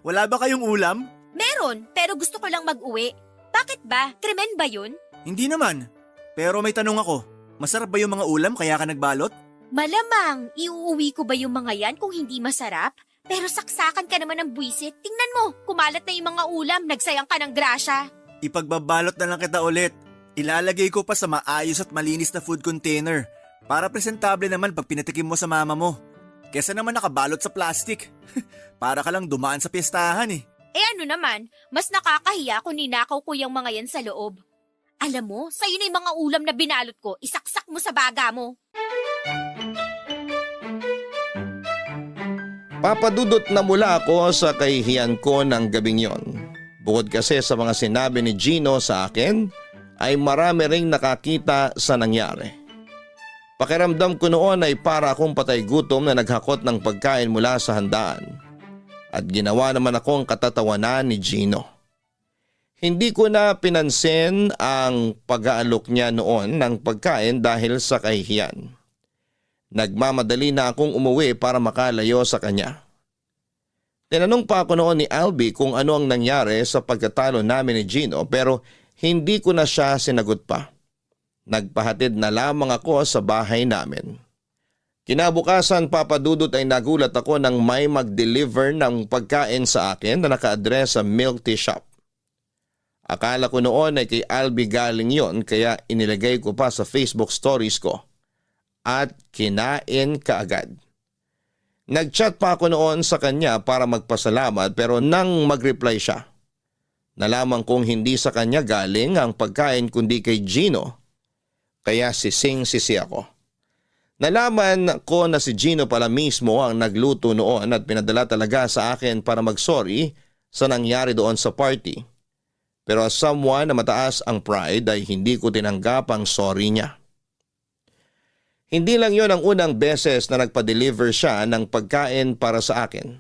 Wala ba kayong ulam? Meron, pero gusto ko lang mag-uwi. Bakit ba? Krimen ba yun? Hindi naman. Pero may tanong ako. Masarap ba yung mga ulam kaya ka nagbalot? Malamang, iuuwi ko ba yung mga yan kung hindi masarap? Pero saksakan ka naman ng buwisit. Tingnan mo, kumalat na yung mga ulam, nagsayang ka ng grasya. Ipagbabalot na lang kita ulit. Ilalagay ko pa sa maayos at malinis na food container para presentable naman pag pinatikim mo sa mama mo. Kesa naman nakabalot sa plastic. Para ka lang dumaan sa piyestahan eh. Eh ano naman, mas nakakahiya kung ninakaw ko yung mga yan sa loob. Alam mo, sa'yo na yung mga ulam na binalot ko, isaksak mo sa baga mo. Papadudot na mula ako sa kahihiyan ko ng gabing yon. Bukod kasi sa mga sinabi ni Gino sa akin, ay marami ring nakakita sa nangyari. Pakiramdam ko noon ay para akong patay gutom na naghakot ng pagkain mula sa handaan. At ginawa naman akong katatawanan ni Gino. Hindi ko na pinansin ang pag-aalok niya noon ng pagkain dahil sa kahihiyan. Nagmamadali na akong umuwi para makalayo sa kanya. Tinanong pa ako noon ni Albi kung ano ang nangyari sa pagkatalo namin ni Gino pero hindi ko na siya sinagot pa. Nagpahatid na lamang ako sa bahay namin. Kinabukasan Papadudot ay nagulat ako nang may mag-deliver ng pagkain sa akin na naka-address sa milk tea shop. Akala ko noon ay kay Albi galing yon kaya inilagay ko pa sa Facebook stories ko. At kinain kaagad. Nag-chat pa ako noon sa kanya para magpasalamat pero nang mag-reply siya, nalaman kong hindi sa kanya galing ang pagkain kundi kay Gino. Kaya sising-sisi ako. Nalaman ko na si Gino pala mismo ang nagluto noon at pinadala talaga sa akin para mag-sorry sa nangyari doon sa party. Pero as someone na mataas ang pride ay hindi ko tinanggap ang sorry niya. Hindi lang yon ang unang beses na nagpa-deliver siya ng pagkain para sa akin.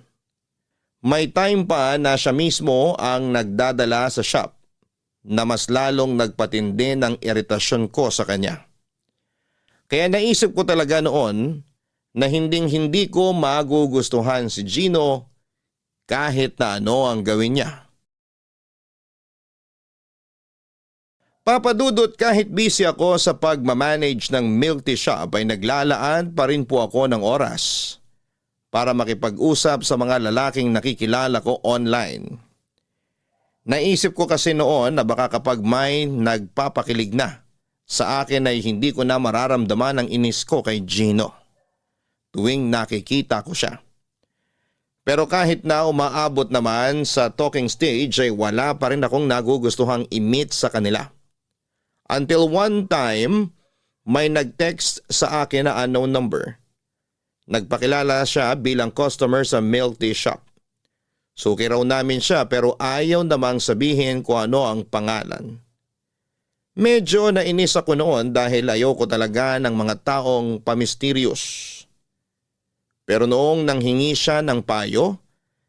May time pa na siya mismo ang nagdadala sa shop na mas lalong nagpatindi ng iritasyon ko sa kanya. Kaya naisip ko talaga noon na hindi ko magugustuhan si Gino kahit na ano ang gawin niya. Papadudot kahit busy ako sa pagmamanage ng milk tea shop ay naglalaan pa rin po ako ng oras para makipag-usap sa mga lalaking nakikilala ko online. Naisip ko kasi noon na baka kapag may nagpapakilig na sa akin ay hindi ko na mararamdaman ang inis ko kay Gino tuwing nakikita ko siya. Pero kahit na umaabot naman sa talking stage ay wala pa rin akong nagugustuhang i-meet sa kanila. Until one time, may nag-text sa akin na unknown number. Nagpakilala siya bilang customer sa milk tea shop. Suki raw namin siya pero ayaw namang sabihin kung ano ang pangalan. Medyo nainis ako noon dahil ayoko talaga ng mga taong pamisterious. Pero noong nanghingi siya ng payo,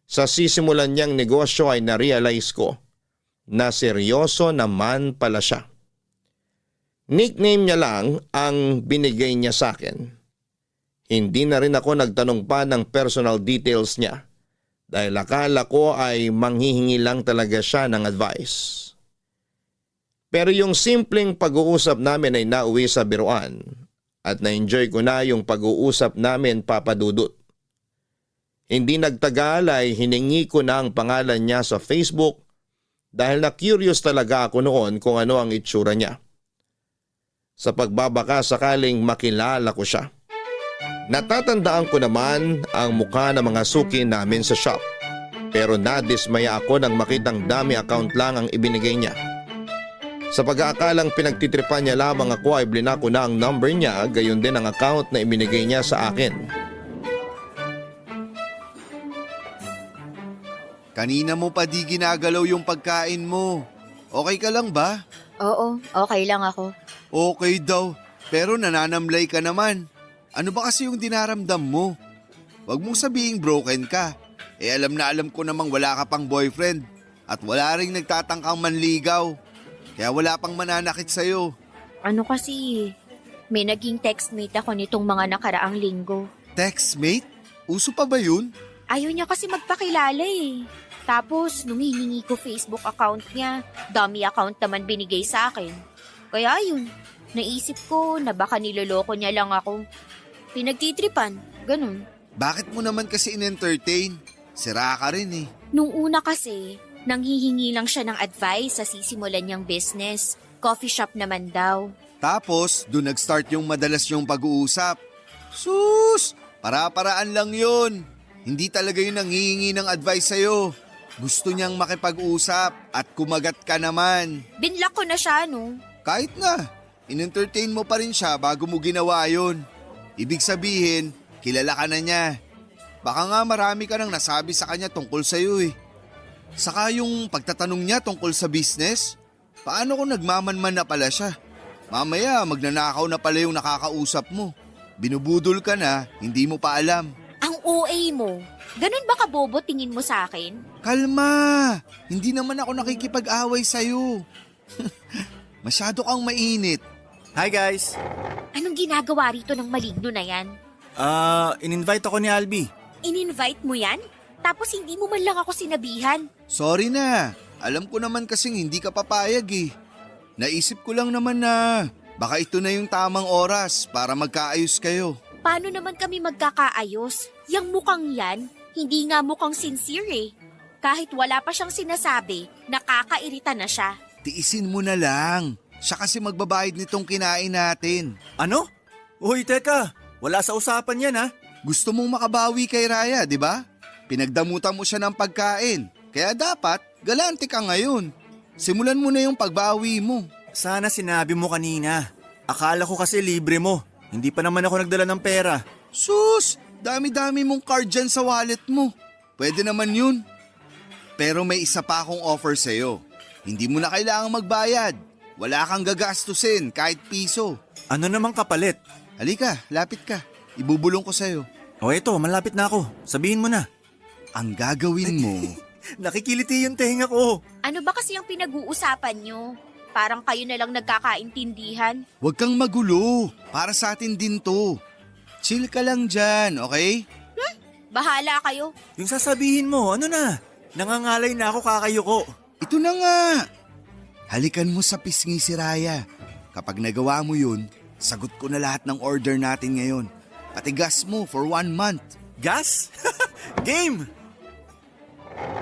sa sisimulan niyang negosyo ay narealize ko na seryoso naman pala siya. Nickname niya lang ang binigay niya sa akin. Hindi na rin ako nagtanong pa ng personal details niya dahil akala ko ay manghihingi lang talaga siya ng advice. Pero yung simpleng pag-uusap namin ay nauwi sa biruan at na-enjoy ko na yung pag-uusap namin Papadudot. Hindi nagtagal ay hiningi ko na ang pangalan niya sa Facebook dahil na-curious talaga ako noon kung ano ang itsura niya. Sa pagbabaka sakaling makilala ko siya. Natatandaan ko naman ang mukha ng mga suki namin sa shop. Pero nadismaya ako nang makitang dami account lang ang ibinigay niya. Sa pag-aakalang pinagtitripan niya lamang ako ay blinako na ang number niya, gayon din ang account na ibinigay niya sa akin. Kanina mo pa di ginagalaw yung pagkain mo. Okay ka lang ba? Oo, okay lang ako. Okay daw, pero nananamlay ka naman. Ano ba kasi yung dinaramdam mo? Huwag mong sabihing broken ka. Alam na alam ko namang wala ka pang boyfriend at wala ring nagtatangkang manligaw. Kaya wala pang mananakit sa'yo. Ano kasi, may naging textmate ako nitong mga nakaraang linggo. Textmate? Uso pa ba yun? Ayaw niya kasi magpakilala eh. Tapos, nung hiningi ko Facebook account niya, dummy account naman binigay sa akin. Kaya yun, naisip ko na baka niloloko niya lang ako. Pinagtitripan, ganun. Bakit mo naman kasi in-entertain? Sira ka rin eh. Nung una kasi, nanghihingi lang siya ng advice sa sisimulan niyang business. Coffee shop naman daw. Tapos, doon nag-start yung madalas yung pag-uusap. Sus! Para-paraan lang yun. Hindi talaga yung nanghihingi ng advice sa'yo. Gusto niyang makipag-usap at kumagat ka naman. Binlock ko na siya, no? Kahit na, in-entertain mo pa rin siya bago mo ginawa yun. Ibig sabihin, kilala ka na niya. Baka nga marami ka nang nasabi sa kanya tungkol sa'yo eh. Saka yung pagtatanong niya tungkol sa business, paano kung nagmamanman na pala siya? Mamaya magnanakaw na pala yung nakakausap mo. Binubudol ka na, hindi mo pa alam. Ang OA mo. Ganun ba kabobo tingin mo sa akin? Kalma! Hindi naman ako nakikipag-away sa'yo. Masyado kang mainit. Hi guys! Anong ginagawa rito ng maligno na yan? In-invite ako ni Albi. In-invite mo yan? Tapos hindi mo man lang ako sinabihan. Sorry na. Alam ko naman kasing hindi ka papayag eh. Naisip ko lang naman na baka ito na yung tamang oras para magkaayos kayo. Paano naman kami magkakaayos? Yang mukhang yan, hindi nga mukhang sincere eh. Kahit wala pa siyang sinasabi, nakakairita na siya. Tiisin mo na lang. Siya kasi magbabayad nitong kinain natin. Ano? Uy, teka. Wala sa usapan yan ha. Gusto mong makabawi kay Raya, di ba? Pinagdamutan mo siya ng pagkain. Kaya dapat, galante ka ngayon. Simulan mo na yung pagbawi mo. Sana sinabi mo kanina. Akala ko kasi libre mo. Hindi pa naman ako nagdala ng pera. Sus! Dami-dami mong card dyan sa wallet mo. Pwede naman yun. Pero may isa pa akong offer sa'yo. Hindi mo na kailangang magbayad. Wala kang gagastusin kahit piso. Ano namang kapalit? Halika, lapit ka. Ibubulong ko sa'yo. O eto, malapit na ako. Sabihin mo na. Ang gagawin mo... Nakikiliti yung tenga ko. Ano ba kasi yung pinag-uusapan nyo? Parang kayo na lang nagkakaintindihan. Huwag kang magulo. Para sa atin din to. Chill ka lang dyan, okay? Bahala kayo. Yung sasabihin mo, ano na? Nangangalay na ako kakayuko. Ito na nga. Halikan mo sa pisngi si Raya. Kapag nagawa mo yun, sagot ko na lahat ng order natin ngayon. Pati gas mo for 1 month. Gas? Game!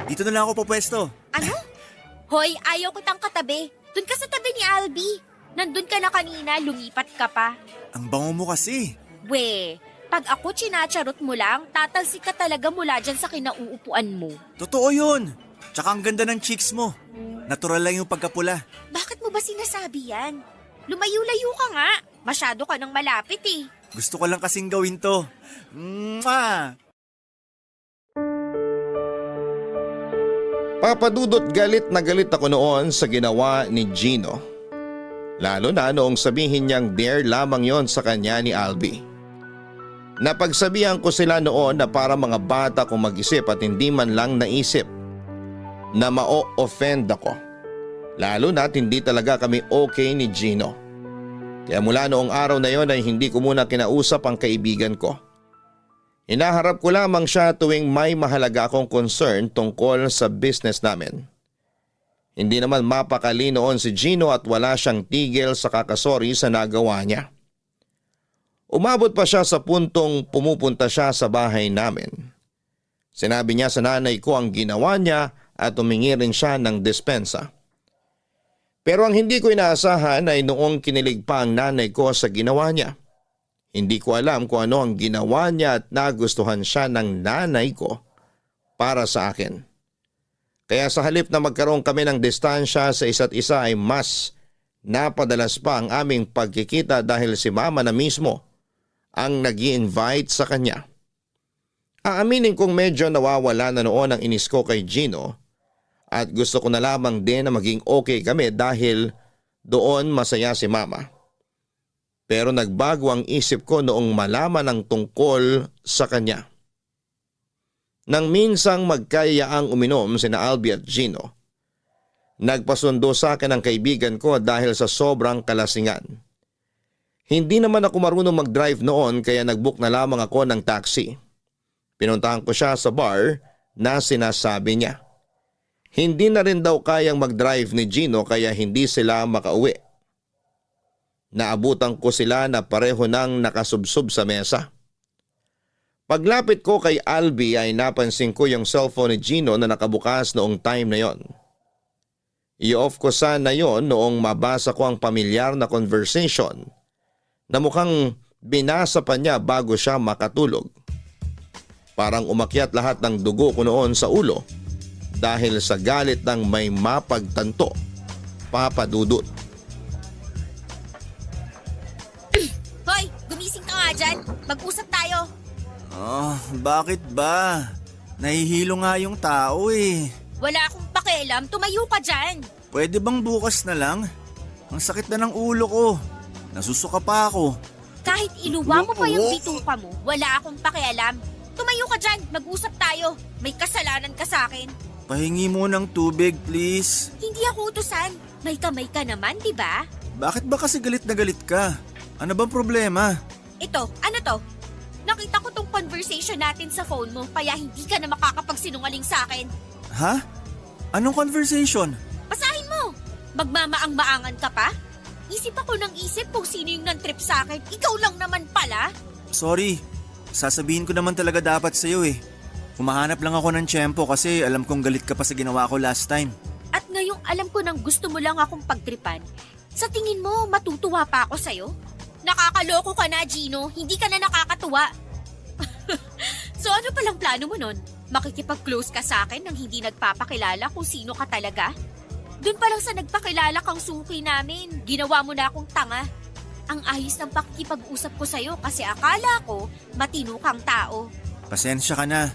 Dito na lang ako pupwesto. Ano? Hoy, ayaw kitang katabi. Doon ka sa tabi ni Albi. Nandun ka na kanina, lumipat ka pa. Ang bango mo kasi. We, pag ako chinacharot mo lang, tatalsik ka talaga mula dyan sa kinauupuan mo. Totoo yun. Tsaka ang ganda ng cheeks mo. Natural lang yung pagkapula. Bakit mo ba sinasabi yan? Lumayo-layo ka nga. Masyado ka nang malapit eh. Gusto ko lang kasing gawin to. Mwah! Papadudot galit na galit ako noon sa ginawa ni Gino. Lalo na noong sabihin niyang dare lamang yon sa kanya ni Albi. Napagsabihan ko sila noon na para mga bata kung mag-isip at hindi man lang naisip na ma-offend ako. Lalo na't hindi talaga kami okay ni Gino. Kaya mula noong araw na yon ay hindi ko muna kinausap ang kaibigan ko. Hinaharap ko lamang siya tuwing may mahalaga akong concern tungkol sa business namin. Hindi naman mapakali noon si Gino at wala siyang tigil sa kakasori sa nagawa niya. Umabot pa siya sa puntong pumupunta siya sa bahay namin. Sinabi niya sa nanay ko ang ginawa niya at humingi rin siya ng dispensa. Pero ang hindi ko inaasahan ay noong kinilig pa ang nanay ko sa ginawa niya. Hindi ko alam kung ano ang ginawa niya at nagustuhan siya ng nanay ko para sa akin. Kaya sa halip na magkaroon kami ng distansya sa isa't isa ay mas napadalas pa ang aming pagkikita dahil si mama na mismo ang nag-i-invite sa kanya. Aaminin kong medyo nawawala na noon ang inis ko kay Gino at gusto ko na lamang din na maging okay kami dahil doon masaya si mama. Pero nagbago ang isip ko noong malaman ang tungkol sa kanya. Nang minsang magkayaang uminom sina Albi at Gino, Nagpasundo sa akin ang kaibigan ko dahil sa sobrang kalasingan. Hindi naman ako marunong mag-drive noon kaya nag-book na lamang ako ng taxi. Pinuntahan ko siya sa bar na sinasabi niya. Hindi na rin daw kayang mag-drive ni Gino kaya hindi sila makauwi. Naabutan ko sila na pareho nang nakasubsob sa mesa. Paglapit ko kay Albi ay napansin ko yung cellphone ni Gino na nakabukas noong time na yon. I-off ko sana yon noong mabasa ko ang pamilyar na conversation na mukhang binasa pa niya bago siya makatulog. Parang umakyat lahat ng dugo ko noon sa ulo dahil sa galit ng may mapagtanto, Papa Dudut. Hoy, gumising ka nga dyan. Mag-usap tayo. Bakit ba? Nahihilo nga yung tao eh. Wala akong pakialam. Tumayo ka dyan. Pwede bang bukas na lang? Ang sakit na ng ulo ko. Nasusuka pa ako. Kahit iluwa mo pa yung bituka mo, wala akong pakialam. Tumayo ka dyan. Mag-usap tayo. May kasalanan ka sa akin. Pahingi mo ng tubig, please. Hindi ako utusan. May kamay ka naman, di ba? Bakit ba kasi galit na galit ka? Ano bang problema? Ito, ano to? Nakita ko tong conversation natin sa phone mo, kaya hindi ka na makakapagsinungaling sa akin. Ha? Anong conversation? Basahin mo! Magmamaang-maangan ka pa? Isip ako ng isip kung sino yung nan-trip sa akin. Ikaw lang naman pala. Sorry. Sasabihin ko naman talaga dapat sa'yo eh. Humahanap lang ako ng tiyempo kasi alam kong galit ka pa sa ginawa ko last time. At ngayong alam ko nang gusto mo lang akong pagtripan, sa tingin mo matutuwa pa ako sa'yo? Nakakaloko ka na, Gino. Hindi ka na nakakatuwa. So ano palang plano mo nun? Makikipag-close ka sa akin nang hindi nagpapakilala kung sino ka talaga? Doon pa lang sa nagpakilala kang suki namin, ginawa mo na akong tanga. Ang ayos ng pakikipag-usap ko sa'yo kasi akala ko matino kang tao. Pasensya ka na.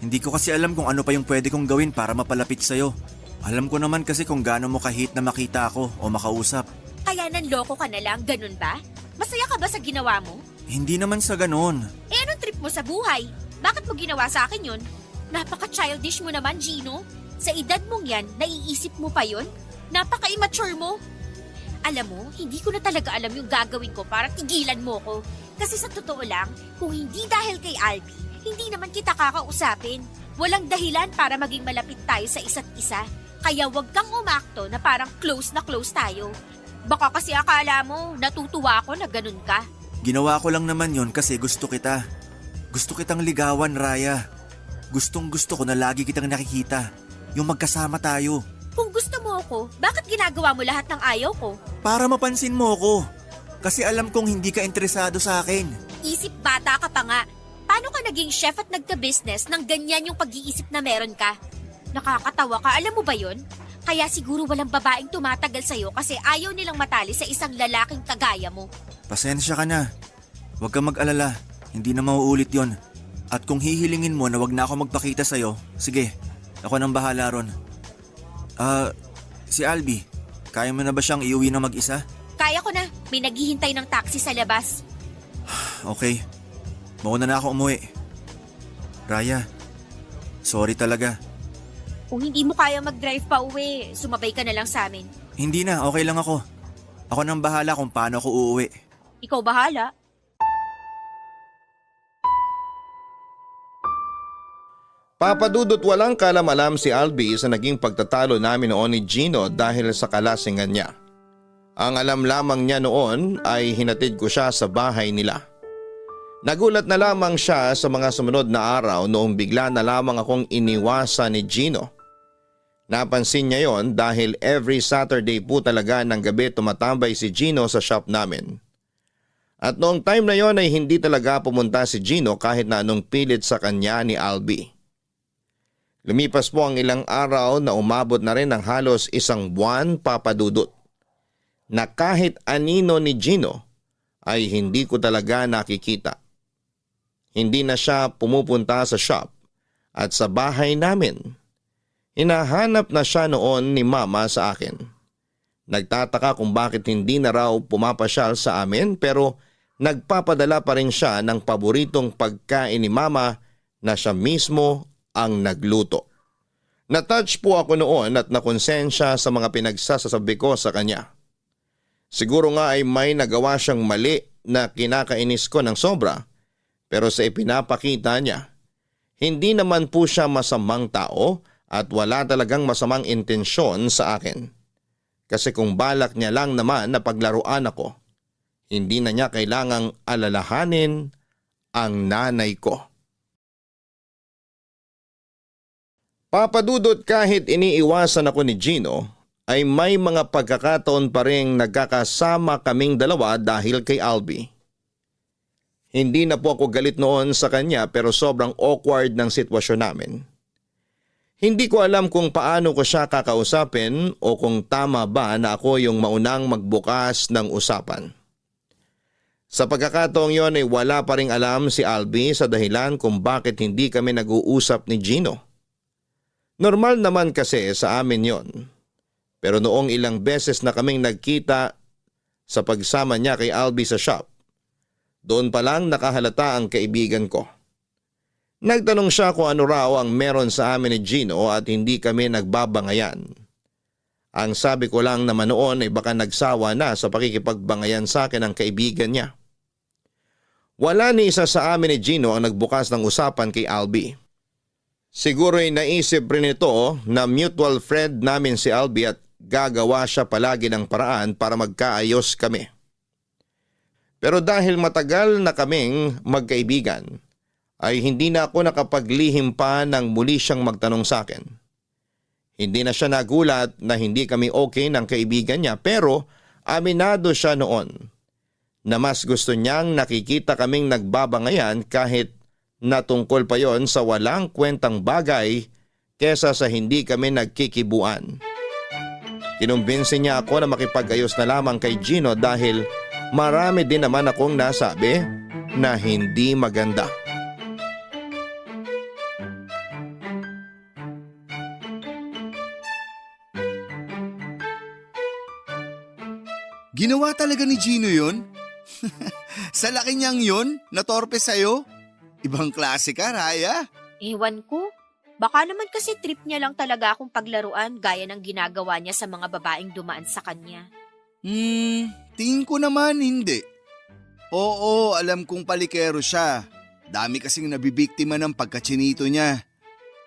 Hindi ko kasi alam kung ano pa yung pwede kong gawin para mapalapit sa'yo. Alam ko naman kasi kung gaano mo kahit na makita ako o makausap. Kaya nanloko ka na lang, ganun ba? Masaya ka ba sa ginawa mo? Hindi naman sa ganon. Eh anong trip mo sa buhay? Bakit mo ginawa sa akin yun? Napaka-childish mo naman, Gino. Sa edad mong yan, naiisip mo pa yun? Napaka-immature mo. Alam mo, hindi ko na talaga alam yung gagawin ko para tigilan mo ko. Kasi sa totoo lang, kung hindi dahil kay Albi, hindi naman kita kakausapin. Walang dahilan para maging malapit tayo sa isa't isa. Kaya wag kang umakto na parang close na close tayo. Baka kasi akala mo, natutuwa ako na ganun ka. Ginawa ko lang naman yon kasi gusto kita. Gusto kitang ligawan, Raya. Gustong gusto ko na lagi kitang nakikita. Yung magkasama tayo. Kung gusto mo ako, bakit ginagawa mo lahat ng ayaw ko? Para mapansin mo ko. Kasi alam kong hindi ka interesado sa akin. Isip bata ka pa nga. Paano ka naging chef at nagka-business nang ganyan yung pag-iisip na meron ka? Nakakatawa ka, alam mo ba yun? Kaya siguro walang babaeng tumatagal sa'yo kasi ayaw nilang matali sa isang lalaking kagaya mo. Pasensya ka na. Huwag kang mag-alala. Hindi na mauulit yon. At kung hihilingin mo na wag na ako magpakita sa'yo, sige, ako nang bahala ron. Si Albi, kaya mo na ba siyang iuwi na mag-isa? Kaya ko na, may naghihintay ng taxi sa labas. Okay, mauna na ako umuwi. Raya, sorry talaga. Kung hindi mo kaya mag-drive pa uwi, sumabay ka na lang sa amin. Hindi na, okay lang ako. Ako nang bahala kung paano ako uuwi. Ikaw bahala. Papa Dudut, walang kalam-alam si Albi sa naging pagtatalo namin noon ni Gino dahil sa kalasingan niya. Ang alam lamang niya noon ay hinatid ko siya sa bahay nila. Nagulat na lamang siya sa mga sumunod na araw noong bigla na lamang akong iniwasan ni Gino. Napansin niya yon dahil every Saturday po talaga ng gabi tumatambay si Gino sa shop namin. At noong time na yon ay hindi talaga pumunta si Gino kahit na anong pilit sa kanya ni Albi. Lumipas po ang ilang araw na umabot na rin ng halos isang buwan, Papa Dudut, na kahit anino ni Gino ay hindi ko talaga nakikita. Hindi na siya pumupunta sa shop at sa bahay namin. Hinahanap na siya noon ni Mama sa akin. Nagtataka kung bakit hindi na raw pumapasyal sa amin pero nagpapadala pa rin siya ng paboritong pagkain ni Mama na siya mismo ang nagluto. Natouch po ako noon at nakonsensya sa mga pinagsasasabi ko sa kanya. Siguro nga ay may nagawa siyang mali na kinakainis ko ng sobra, pero sa ipinapakita niya, hindi naman po siya masamang tao at wala talagang masamang intensyon sa akin. Kasi kung balak niya lang naman na paglaruan ako, hindi na niya kailangang alalahanin ang nanay ko. Papadudot, kahit iniiwasan ako ni Gino, ay may mga pagkakataon pa rin nagkakasama kaming dalawa dahil kay Albi. Hindi na po ako galit noon sa kanya pero sobrang awkward ng sitwasyon namin. Hindi ko alam kung paano ko siya kakausapin o kung tama ba na ako yung maunang magbukas ng usapan. Sa pagkakataong yon ay wala pa ring alam si Albi sa dahilan kung bakit hindi kami nag-uusap ni Gino. Normal naman kasi sa amin yon. Pero noong ilang beses na kaming nagkita sa pagsama niya kay Albi sa shop, doon pa lang nakahalata ang kaibigan ko. Nagtanong siya kung ano raw ang meron sa amin ni Gino at hindi kami nagbabangayan. Ang sabi ko lang naman noon ay baka nagsawa na sa pakikipagbangayan sa akin ang kaibigan niya. Wala ni isa sa amin ni Gino ang nagbukas ng usapan kay Albi. Siguro ay naisip rin ito na mutual friend namin si Albi at gagawa siya palagi ng paraan para magkaayos kami. Pero dahil matagal na kaming magkaibigan, ay hindi na ako nakapaglihim pa nang muli siyang magtanong sa akin. Hindi na siya nagulat na hindi kami okay ng kaibigan niya pero aminado siya noon na mas gusto niyang nakikita kaming nagbabangayan kahit natungkol pa yon sa walang kwentang bagay kesa sa hindi kami nagkikibuan. Kinumbinsi niya ako na makipag-ayos na lamang kay Gino dahil marami din naman akong nasabi na hindi maganda. Ginawa talaga ni Gino yun? Sa laki niyang yun, natorpe sa'yo? Ibang klase ka, Raya. Ewan ko. Baka naman kasi trip niya lang talaga akong paglaruan gaya ng ginagawa niya sa mga babaeng dumaan sa kanya. Tingin ko naman hindi. Oo, alam kong palikero siya. Dami kasing nabibiktima ng pagkachinito niya.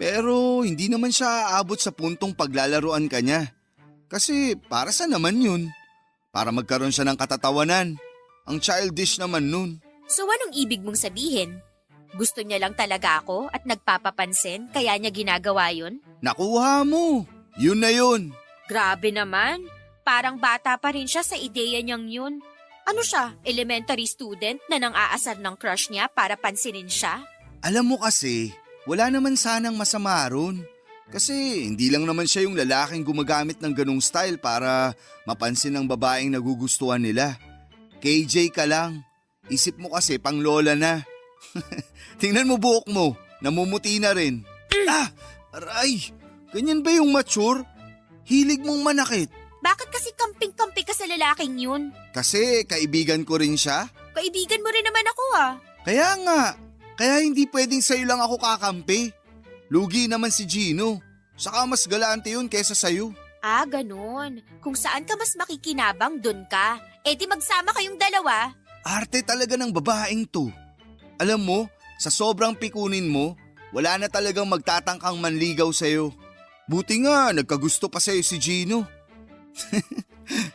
Pero hindi naman siya aabot sa puntong paglalaruan ka niya. Kasi para sa naman yun? Para magkaroon siya ng katatawanan. Ang childish naman nun. So anong ibig mong sabihin? Gusto niya lang talaga ako at nagpapapansin kaya niya ginagawa yun? Nakuha mo. Yun na yun. Grabe naman. Parang bata pa rin siya sa ideya niyang yun. Ano siya, elementary student na nang-aasar ng crush niya para pansinin siya? Alam mo kasi, wala naman sanang masama ron. Kasi hindi lang naman siya yung lalaking gumagamit ng ganong style para mapansin ng babaeng nagugustuhan nila. KJ ka lang. Isip mo kasi pang lola na. Tingnan mo buhok mo, namumuti na rin. Aray! Ganyan ba yung mature? Hilig mong manakit. Bakit kasi kamping-kampi ka sa lalaking yun? Kasi kaibigan ko rin siya. Kaibigan mo rin naman ako Kaya nga, kaya hindi pwedeng sa'yo lang ako kakampi. Lugi naman si Gino. Saka mas galante yun kesa sa'yo. Ganun. Kung saan ka mas makikinabang, dun ka. Di magsama kayong dalawa. Arte talaga ng babaeng to. Alam mo, sa sobrang pikunin mo, wala na talagang magtatangkang manligaw sa'yo. Buti nga, nagkagusto pa sa'yo si Gino.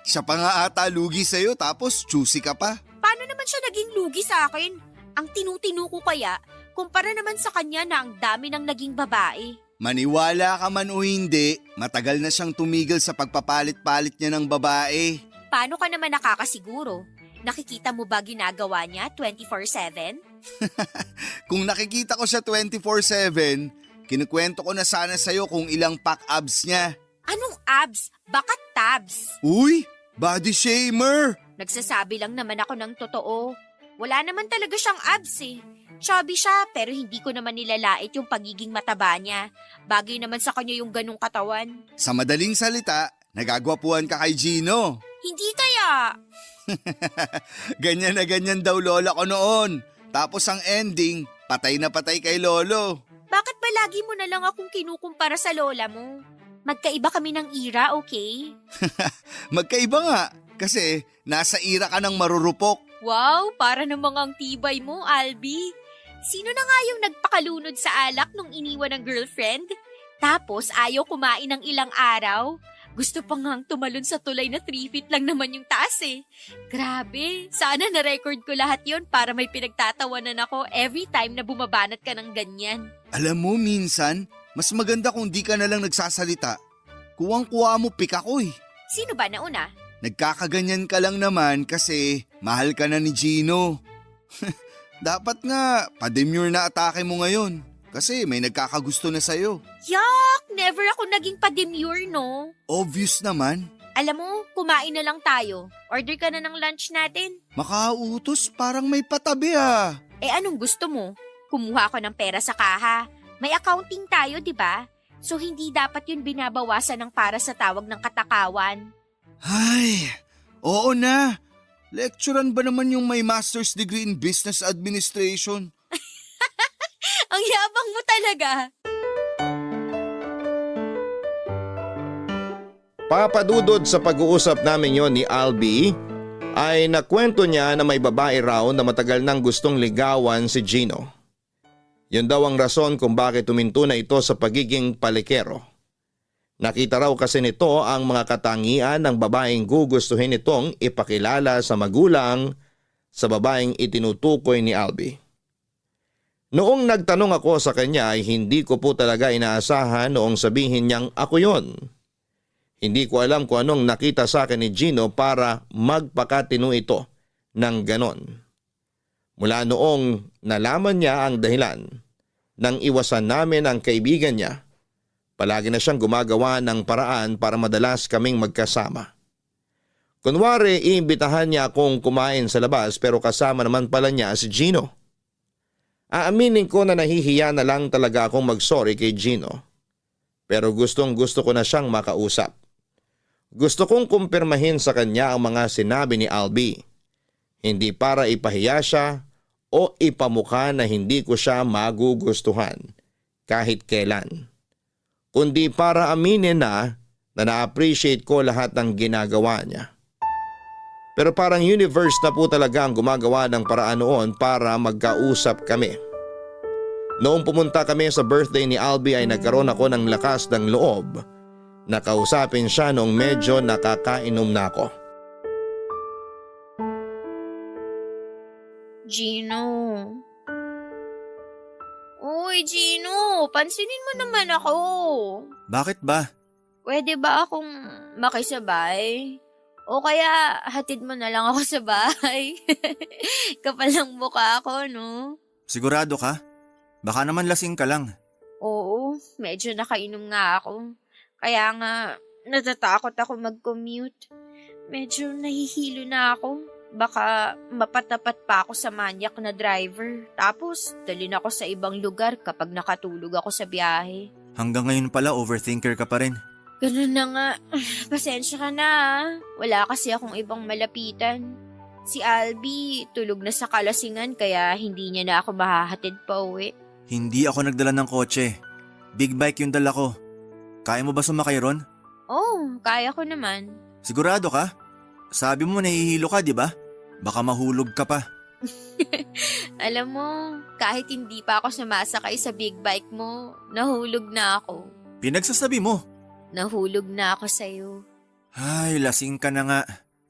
Siya pa nga ata lugi sa'yo tapos choosy ka pa. Paano naman siya naging lugi sa akin? Ang tinutinu ko kaya, kumpara naman sa kanya na ang dami ng naging babae. Maniwala ka man o hindi, matagal na siyang tumigil sa pagpapalit-palit niya ng babae. Paano ka naman nakakasiguro? Nakikita mo ba ginagawa niya 24/7? Kung nakikita ko siya 24/7, kinukwento ko na sana sa'yo kung ilang pack abs niya. Anong abs? Baka tabs. Uy, body shamer! Nagsasabi lang naman ako ng totoo. Wala naman talaga siyang abs Chubby siya pero hindi ko naman nilalait yung pagiging mataba niya. Bagay naman sa kanya yung ganung katawan. Sa madaling salita, nagagwapuhan ka kay Gino. Hindi kaya. Ganyan na ganyan daw lola ko noon. Tapos ang ending, patay na patay kay lolo. Bakit ba palagi mo na lang akong kinukumpara sa lola mo. Magkaiba kami ng ira, okay? Magkaiba nga, kasi nasa ira ka ng marurupok. Wow, para namang ang tibay mo, Albi. Sino na nga yung nagpakalunod sa alak nung iniwan ng girlfriend? Tapos ayaw kumain ng ilang araw? Gusto pa ngang tumalon sa tulay na 3 feet lang naman yung taas eh. Grabe, sana na-record ko lahat yon para may pinagtatawanan ako every time na bumabanat ka ng ganyan. Alam mo, minsan, mas maganda kung di ka na lang nagsasalita. Kuwang-kuwa mo pik ako eh. Sino ba nauna? Nagkakaganyan ka lang naman kasi mahal ka na ni Gino. Dapat nga, pa-demure na atake mo ngayon. Kasi may nagkakagusto na sa'yo. Yak! Never ako naging pa-demure, no? Obvious naman. Alam mo, kumain na lang tayo. Order ka na ng lunch natin. Makautos, parang may patabi ah. Eh anong gusto mo? Kumuha ko ng pera sa kaha. May accounting tayo, di ba? So hindi dapat yun binabawasan ng para sa tawag ng katakawan. Ay, oo na. Lecturean ba naman yung may master's degree in business administration? Ang yabang mo talaga. Papadudod sa pag-uusap namin yon ni Albi ay nakwento niya na may babae raw na matagal nang gustong ligawan si Gino. Yun daw ang rason kung bakit tuminto na ito sa pagiging palikero. Nakita raw kasi nito ang mga katangian ng babaeng gugustuhin itong ipakilala sa magulang sa babaeng itinutukoy ni Albi. Noong nagtanong ako sa kanya ay hindi ko po talaga inaasahan noong sabihin niyang ako yon. Hindi ko alam kung anong nakita sa akin ni Gino para magpakatino ito ng ganon. Mula noong nalaman niya ang dahilan nang iwasan namin ang kaibigan niya, palagi na siyang gumagawa ng paraan para madalas kaming magkasama. Kunwari, iimbitahan niya akong kumain sa labas pero kasama naman pala niya si Gino. Aaminin ko na nahihiya na lang talaga akong mag-sorry kay Gino. Pero gustong gusto ko na siyang makausap. Gusto kong kumpirmahin sa kanya ang mga sinabi ni Albi. Hindi para ipahiya siya o ipamukha na hindi ko siya magugustuhan kahit kailan. Kundi para aminin na na-appreciate ko lahat ng ginagawa niya. Pero parang universe na po talaga ang gumagawa ng paraan noon para magkausap kami. Noong pumunta kami sa birthday ni Albi ay nagkaroon ako ng lakas ng loob na kausapin siya noong medyo nakakainom na ako. Gino. Uy, Gino, pansinin mo naman ako. Bakit ba? Pwede ba akong makisabay? O kaya hatid mo na lang ako sa bahay. Kapal ng mukha ako, no? Sigurado ka? Baka naman lasing ka lang. Oo, medyo nakainom nga ako. Kaya nga, natatakot ako mag-commute. Medyo nahihilo na ako. Baka mapatapat pa ako sa manyak na driver. Tapos, dalhin ako sa ibang lugar kapag nakatulog ako sa biyahe. Hanggang ngayon pala overthinker ka pa rin. Ganun na nga. Pasensya ka na ah. Wala kasi akong ibang malapitan. Si Albi, tulog na sa kalasingan kaya hindi niya na ako mahahatid pa uwi. Hindi ako nagdala ng kotse. Big bike yung dala ko. Kaya mo ba sumakay ron? Oh, kaya ko naman. Sigurado ka? Sabi mo nahihilo ka, di ba? Baka mahulog ka pa. Alam mo, kahit hindi pa ako sumasakay sa big bike mo, nahulog na ako. Pinagsasabi mo. Nahulog na ako sa'yo. Ay, lasing ka na nga.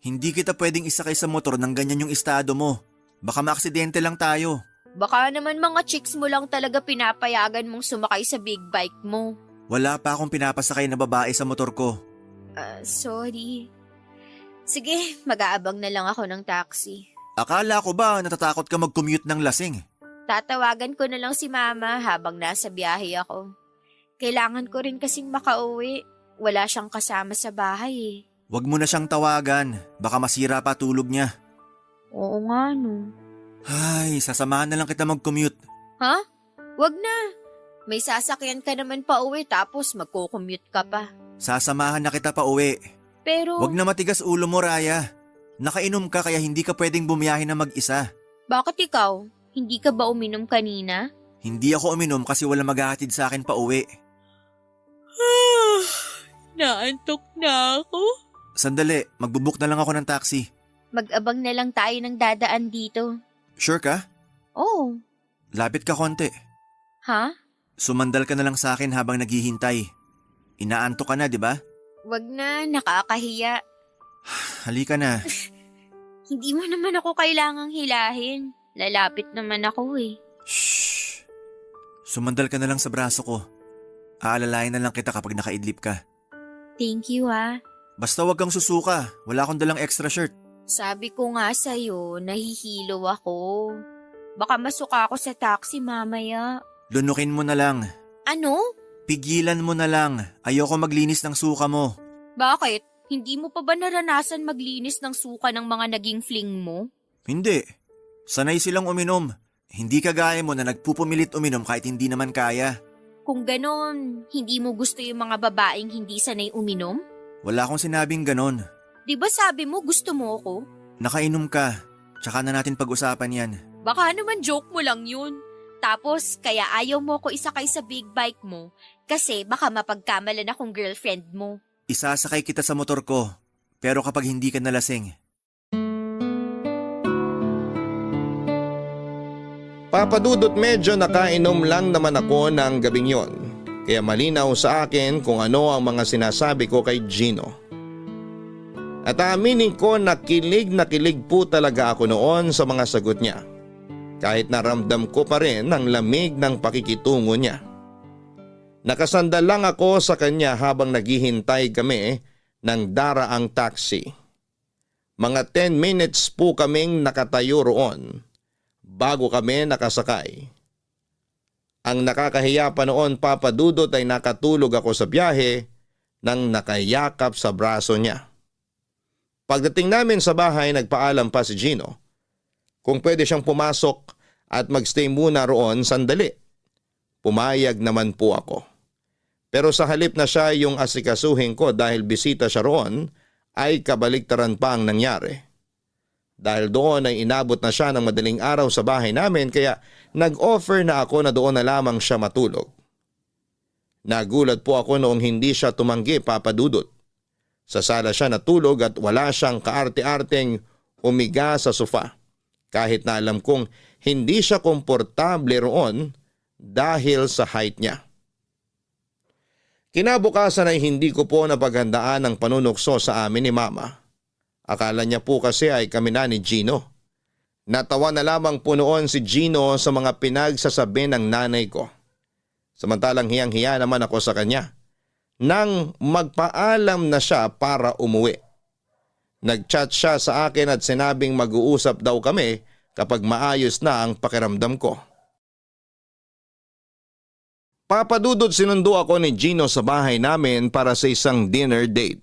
Hindi kita pwedeng isakay sa motor ng ganyan yung estado mo. Baka maaksidente lang tayo. Baka naman mga chicks mo lang talaga pinapayagan mong sumakay sa big bike mo. Wala pa akong pinapasakay na babae sa motor ko. Sorry. Sige, mag-aabang na lang ako ng taxi. Akala ko ba natatakot ka mag-commute ng lasing? Tatawagan ko na lang si Mama habang nasa biyahe ako. Kailangan ko rin kasing makauwi. Wala siyang kasama sa bahay eh. Huwag mo na siyang tawagan. Baka masira pa tulog niya. Oo nga no. Ay, sasamahan na lang kita mag-commute. Ha? Wag na. May sasakyan ka naman pa uwi tapos magko-commute ka pa. Sasamahan na kita pa uwi. Pero... Huwag na matigas ulo mo, Raya. Nakainom ka kaya hindi ka pwedeng bumiyahe na mag-isa. Bakit ikaw? Hindi ka ba uminom kanina? Hindi ako uminom kasi wala maghahatid sa akin pa uwi. Naantok na ako. Sandali, magbubook na lang ako ng taxi. Mag-abang na lang tayo ng dadaan dito. Sure ka? Oh, Lapit ka konti. ha? Sumandal ka na lang sa akin habang naghihintay. Inaantok ka na, di ba? Wag na, nakakahiya. Halika na. Hindi mo naman ako kailangang hilahin. Lalapit naman ako eh. Shh. Sumandal ka na lang sa braso ko. Aalalayan na lang kita kapag nakaidlip ka. Thank you ah. Basta wag kang susuka. Wala akong dalang extra shirt. Sabi ko nga sa'yo, nahihilo ako. Baka masuka ako sa taxi mamaya. Lunukin mo na lang. Ano? Pigilan mo na lang. Ayoko maglinis ng suka mo. Bakit? Hindi mo pa ba naranasan maglinis ng suka ng mga naging fling mo? Hindi. Sanay silang uminom. Hindi kagaya mo na nagpupumilit uminom kahit hindi naman kaya. Kung ganon, hindi mo gusto yung mga babaeng hindi sanay uminom? Wala akong sinabing ganon. Di ba sabi mo gusto mo ako? Nakainom ka. Tsaka na natin pag-usapan yan. Baka naman joke mo lang yun. Tapos, kaya ayaw mo ko isakay sa big bike mo kasi baka mapagkamalan akong girlfriend mo. Isasakay kita sa motor ko. Pero kapag hindi ka nalasing. Papadudot medyo nakainom lang naman ako ng gabing yon. Kaya malinaw sa akin kung ano ang mga sinasabi ko kay Gino. At aaminin ko na kilig po talaga ako noon sa mga sagot niya. Kahit naramdam ko pa rin ang lamig ng pakikitungo niya. Nakasandal lang ako sa kanya habang naghihintay kami ng daraang taxi. Mga 10 minutes po kaming nakatayo roon bago kami nakasakay. Ang nakakahiya pa noon, Papa Dudut, ay nakatulog ako sa biyahe nang nakayakap sa braso niya. Pagdating namin sa bahay, nagpaalam pa si Gino kung pwede siyang pumasok at magstay muna roon sandali. Pumayag naman po ako. Pero sa halip na siya yung asikasuhin ko dahil bisita siya roon, ay kabaliktaran pa ang nangyari. Dahil doon ay inabot na siya ng madaling araw sa bahay namin kaya nag-offer na ako na doon na lamang siya matulog. Nagulat po ako noong hindi siya tumanggi, Papa Dudut. Sa sala siya natulog at wala siyang kaarte-arteng umiga sa sofa. Kahit na alam kong hindi siya komportable roon dahil sa height niya. Kinabukasan ay hindi ko po napaghandaan ang panunukso sa amin ni Mama. Akala niya po kasi ay kami na ni Gino. Natawa na lamang po noon si Gino sa mga pinagsasabi ng nanay ko. Samantalang hiyang-hiya naman ako sa kanya. Nang magpaalam na siya para umuwi. Nag-chat siya sa akin at sinabing mag-uusap daw kami kapag maayos na ang pakiramdam ko. Papadudod, sinundo ako ni Gino sa bahay namin para sa isang dinner date.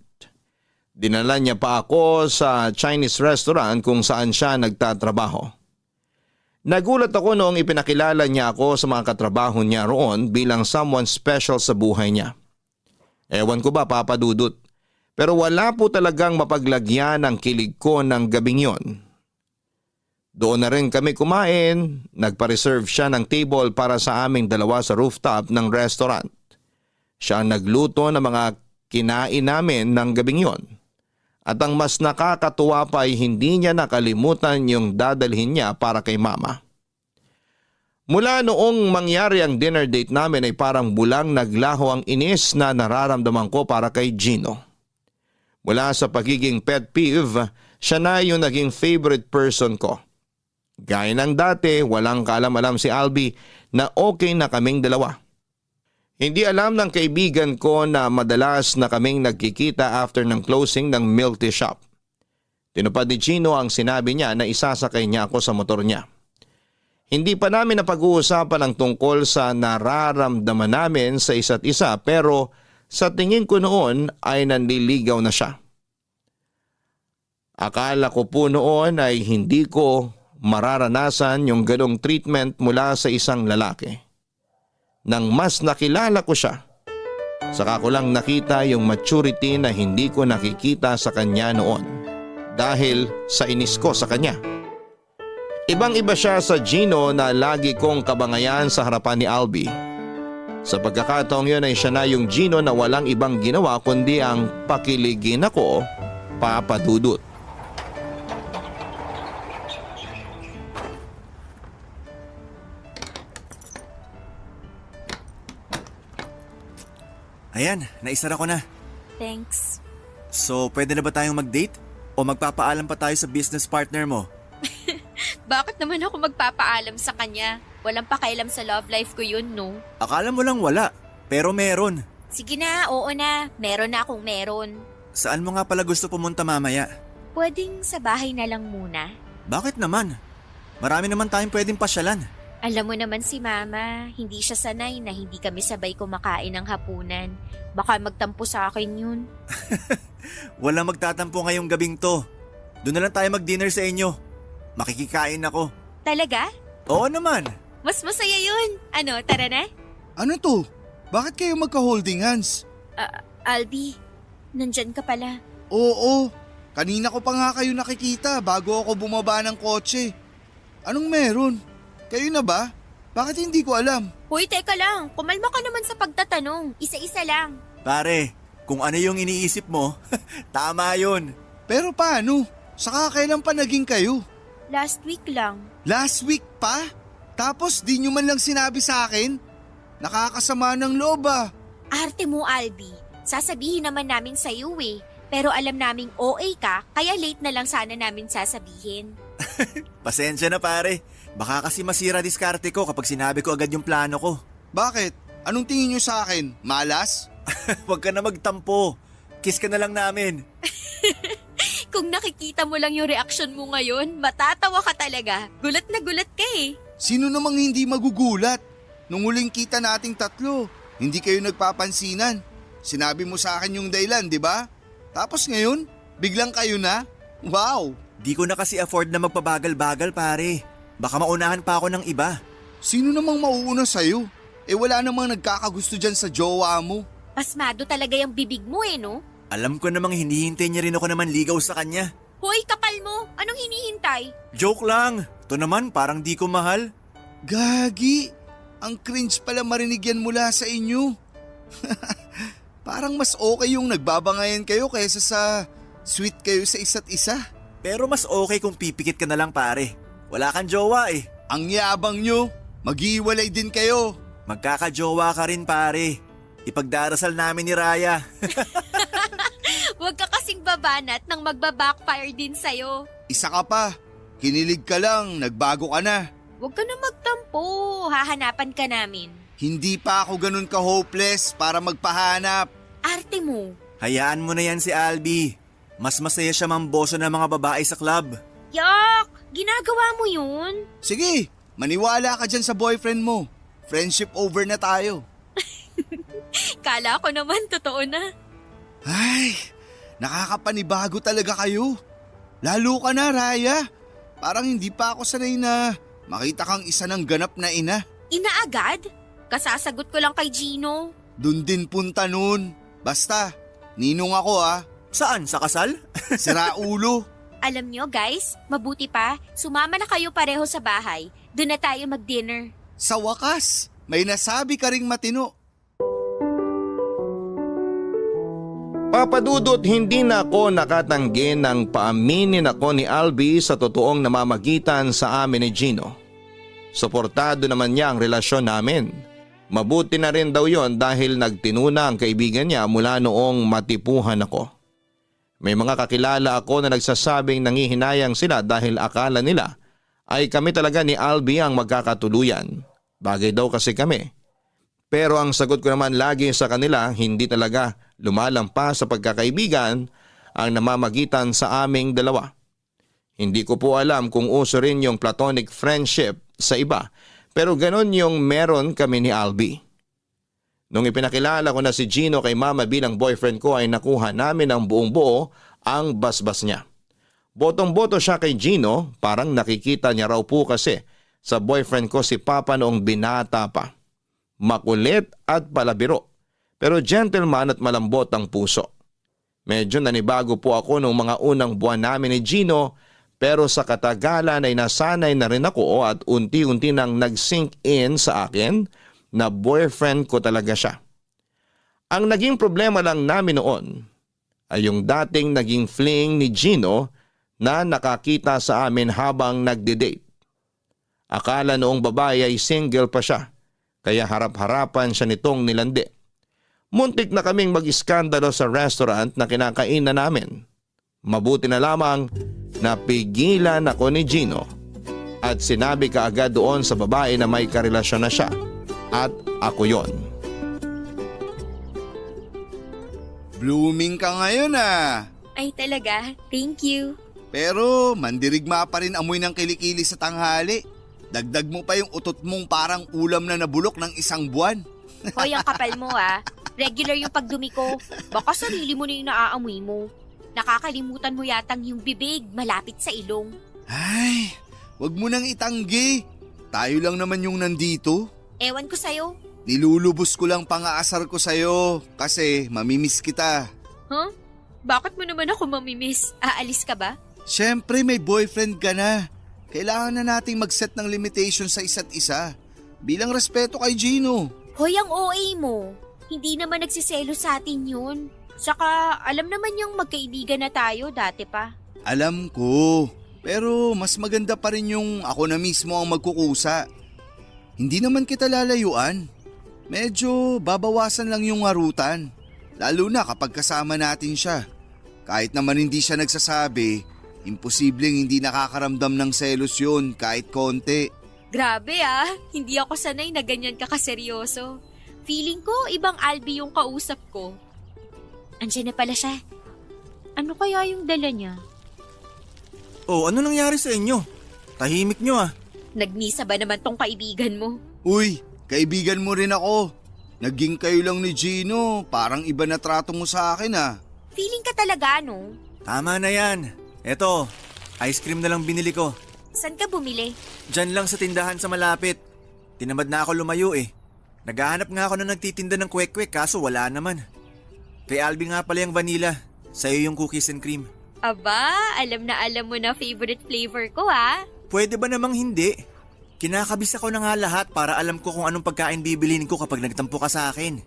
Dinala niya pa ako sa Chinese restaurant kung saan siya nagtatrabaho. Nagulat ako noong ipinakilala niya ako sa mga katrabaho niya roon bilang someone special sa buhay niya. Ewan ko ba, Papa Dudut, pero wala po talagang mapaglagyan ang kilig ko ng gabing yon. Doon na rin kami kumain, nagpa-reserve siya ng table para sa aming dalawa sa rooftop ng restaurant. Siya ang nagluto ng mga kinain namin ng gabing yon. At ang mas nakakatuwa pa ay hindi niya nakalimutan yung dadalhin niya para kay Mama. Mula noong mangyari ang dinner date namin ay parang bulang naglaho ang inis na nararamdaman ko para kay Gino. Mula sa pagiging pet peeve, siya na yung naging favorite person ko. Gaya ng dati, walang kaalam-alam si Albi na okay na kaming dalawa. Hindi alam ng kaibigan ko na madalas na kaming nagkikita after ng closing ng milk tea shop. Tinupad ni Gino ang sinabi niya na isasakay niya ako sa motor niya. Hindi pa namin napag-uusapan ang tungkol sa nararamdaman namin sa isa't isa pero sa tingin ko noon ay nanliligaw na siya. Akala ko po noon ay hindi ko mararanasan yung ganong treatment mula sa isang lalaki. Nang mas nakilala ko siya, saka ko lang nakita yung maturity na hindi ko nakikita sa kanya noon dahil sa inis ko sa kanya. Ibang-iba siya sa Gino na lagi kong kabangayan sa harapan ni Albi. Sa pagkakataong yun ay siya na yung Gino na walang ibang ginawa kundi ang pakiligin ako, Papa Dudut. Ayan, naisara ko na. Thanks. So, pwede na ba tayong mag-date? O magpapaalam pa tayo sa business partner mo? Bakit naman ako magpapaalam sa kanya? Walang pakialam sa love life ko yun, no? Akala mo lang wala, pero meron. Sige na, oo na. Meron na akong meron. Saan mo nga pala gusto pumunta mamaya? Pwedeng sa bahay na lang muna. Bakit naman? Marami naman tayong pwedeng pasyalan. Alam mo naman si Mama, hindi siya sanay na hindi kami sabay kumakain ng hapunan. Baka magtampo sa akin yun. Walang magtatampo ngayong gabing to. Doon na lang tayo mag-dinner sa inyo. Makikikain ako. Talaga? Oo naman. Mas masaya yun. Ano, tara na? Ano to? Bakit kayo magka-holding hands? Albi, nandyan ka pala. Oo, kanina ko pa nga kayo nakikita bago ako bumaba ng kotse. Anong meron? Kayo na ba? Bakit hindi ko alam? Hoy, teka lang. Kumalma ka naman sa pagtatanong. Isa-isa lang. Pare, kung ano yung iniisip mo, tama yun. Pero paano? Saka kailan pa naging kayo? Last week lang. Last week pa? Tapos di nyo man lang sinabi sa akin? Nakakasama ng loob ah. Arte mo, Albi. Sasabihin naman namin sa iyo eh. Pero alam naming OA ka, kaya late na lang sana namin sasabihin. Pasensya na pare. Baka kasi masira diskarte ko kapag sinabi ko agad yung plano ko. Bakit? Anong tingin nyo sa akin? Malas? Huwag ka na magtampo. Kiss ka na lang namin. Kung nakikita mo lang yung reaction mo ngayon, matatawa ka talaga. Gulat na gulat ka eh. Sino namang hindi magugulat? Nung huling kita nating tatlo, hindi kayo nagpapansinan. Sinabi mo sa akin yung dahilan, di ba? Tapos ngayon, biglang kayo na? Wow! Di ko na kasi afford na magpabagal-bagal pare. Baka maunahan pa ako ng iba. Sino namang mauuna sa'yo? Wala namang nagkakagusto dyan sa jowa mo. Pasmado talaga yung bibig mo eh, no? Alam ko namang hinihintay niya rin ako naman ligaw sa kanya. Hoy, kapal mo! Anong hinihintay? Joke lang. To naman parang di ko mahal. Gagi! Ang cringe pala marinig yan mula sa inyo. Parang mas okay yung nagbabangayan kayo kaysa sa sweet kayo sa isa't isa. Pero mas okay kung pipikit ka na lang pare. Wala kang jowa eh. Ang yabang nyo, mag-iwalay din kayo. Magkakajowa ka rin pare. Ipagdarasal namin ni Raya. Huwag ka kasing babanat nang magbabackfire din sa'yo. Isa ka pa, kinilig ka lang, nagbago ka na. Huwag ka na magtampo, hahanapan ka namin. Hindi pa ako ganun ka-hopeless para magpahanap. Arte mo. Hayaan mo na yan si Albi. Mas masaya siya mamboso ng mga babae sa club. Yak! Ginagawa mo yun? Sige, maniwala ka dyan sa boyfriend mo. Friendship over na tayo. Kala ko naman totoo na. Ay, nakakapanibago talaga kayo. Lalo ka na, Raya. Parang hindi pa ako sanay na makita kang isa ng ganap na ina. Ina agad? Kasasagot ko lang kay Gino. Dun din punta nun. Basta, ninong ako ah. Saan? Sa kasal? Sira ulo. Alam nyo guys, mabuti pa, sumama na kayo pareho sa bahay. Doon na tayo mag-dinner. Sa wakas, may nasabi ka ring matino. Papa Dudut, hindi na ako nakatanggi nang paaminin ako ni Albi sa totoong namamagitan sa amin ni Gino. Suportado naman niya ang relasyon namin. Mabuti na rin daw yon dahil nagtinuna ang kaibigan niya mula noong matipuhan ako. May mga kakilala ako na nagsasabing nangihinayang sila dahil akala nila ay kami talaga ni Albi ang magkakatuluyan. Bagay daw kasi kami. Pero ang sagot ko naman lagi sa kanila, hindi talaga lumalampas sa pagkakaibigan ang namamagitan sa aming dalawa. Hindi ko po alam kung uso rin yung platonic friendship sa iba, pero ganon yung meron kami ni Albi. Nung ipinakilala ko na si Gino kay Mama bilang boyfriend ko ay nakuha namin ng buong buo ang basbas niya. Botong-boto siya kay Gino, parang nakikita niya raw po kasi sa boyfriend ko si Papa noong binata pa. Makulit at palabiro, pero gentleman at malambot ang puso. Medyo nanibago po ako noong mga unang buwan namin ni Gino, Pero sa katagalan ay nasanay na rin ako at unti-unti nang nag-sink in sa akin na boyfriend ko talaga siya. Ang naging problema lang namin noon ay yung dating naging fling ni Gino na nakakita sa amin habang nagde-date. Akala noong babae ay single pa siya, kaya harap-harapan siya nitong nilandi. Muntik na kaming mag-iskandalo sa restaurant na kinakainan namin. Mabuti na lamang napigilan ako ni Gino at sinabi kaagad doon sa babae na may karelasyon na siya at ako yon. Blooming ka ngayon ah. Ay talaga, thank you. Pero mandirigma pa rin amoy ng kilikili sa tanghali. Dagdag mo pa yung utot mong parang ulam na nabulok ng isang buwan. Hoy, ang kapal mo ah. Regular yung pagdumi ko. Baka sarili mo na yung naaamoy mo. Nakakalimutan mo yatang yung bibig malapit sa ilong. Ay, wag mo nang itanggi. Tayo lang naman yung nandito. Ewan ko sa'yo. Nilulubos ko lang pangaasar ko sa'yo kasi mamimiss kita. Huh? Bakit mo naman ako mamimiss? Aalis ka ba? Siyempre may boyfriend ka na. Kailangan na nating mag-set ng limitation sa isa't isa. Bilang respeto kay Gino. Hoy, ang OA mo. Hindi naman nagsiselo sa atin yun. Saka alam naman yung magkaibigan na tayo dati pa. Alam ko. Pero mas maganda pa rin yung ako na mismo ang magkukusa. Hindi naman kita lalayuan. Medyo babawasan lang yung harutan. Lalo na kapag kasama natin siya. Kahit naman hindi siya nagsasabi, imposibleng hindi nakakaramdam ng selos yun kahit konti. Grabe ah, hindi ako sanay na ganyan ka kaseryoso. Feeling ko ibang Albi yung kausap ko. Andiyan na pala siya. Ano kaya yung dala niya? Oh, ano nangyari sa inyo? Tahimik nyo ah. Nagmisa ba naman tong kaibigan mo? Uy, kaibigan mo rin ako. Naging kayo lang ni Gino, parang iba na trato mo sa akin ah. Feeling ka talaga, no? Tama na yan. Eto, ice cream na lang binili ko. Saan ka bumili? Diyan lang sa tindahan sa malapit. Tinamad na ako lumayo eh. Naghahanap nga ako na nagtitinda ng kwek-kwek kaso wala naman. Kay Albi nga pala yung vanilla. Sa'yo yung cookies and cream. Aba, alam mo na favorite flavor ko ha. Pwede ba namang hindi? Kinakabis ako na nga lahat para alam ko kung anong pagkain bibilin ko kapag nagtampo ka sa akin.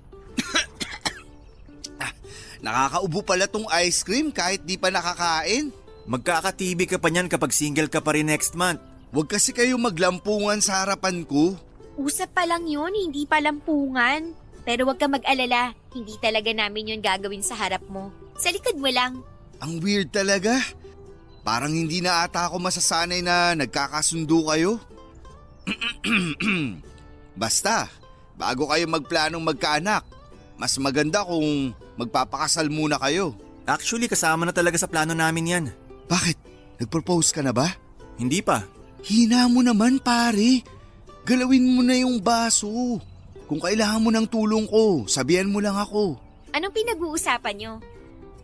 Nakakaubo pala tong ice cream kahit di pa nakakain. Magkaka-TV ka pa niyan kapag single ka pa rin next month. Huwag kasi kayo maglampungan sa harapan ko. Usap pa lang yun, hindi pa lampungan. Pero huwag ka mag-alala, hindi talaga namin yun gagawin sa harap mo. Sa likod mo lang. Ang weird talaga. Parang hindi na ata ako masasanay na nagkakasundo kayo. Basta, bago kayo magplanong magkaanak, mas maganda kung magpapakasal muna kayo. Actually, kasama na talaga sa plano namin yan. Bakit? Nag-propose ka na ba? Hindi pa. Hina mo naman pare. Galawin mo na yung baso. Kung kailangan mo ng tulong ko, sabihan mo lang ako. Anong pinag-uusapan nyo?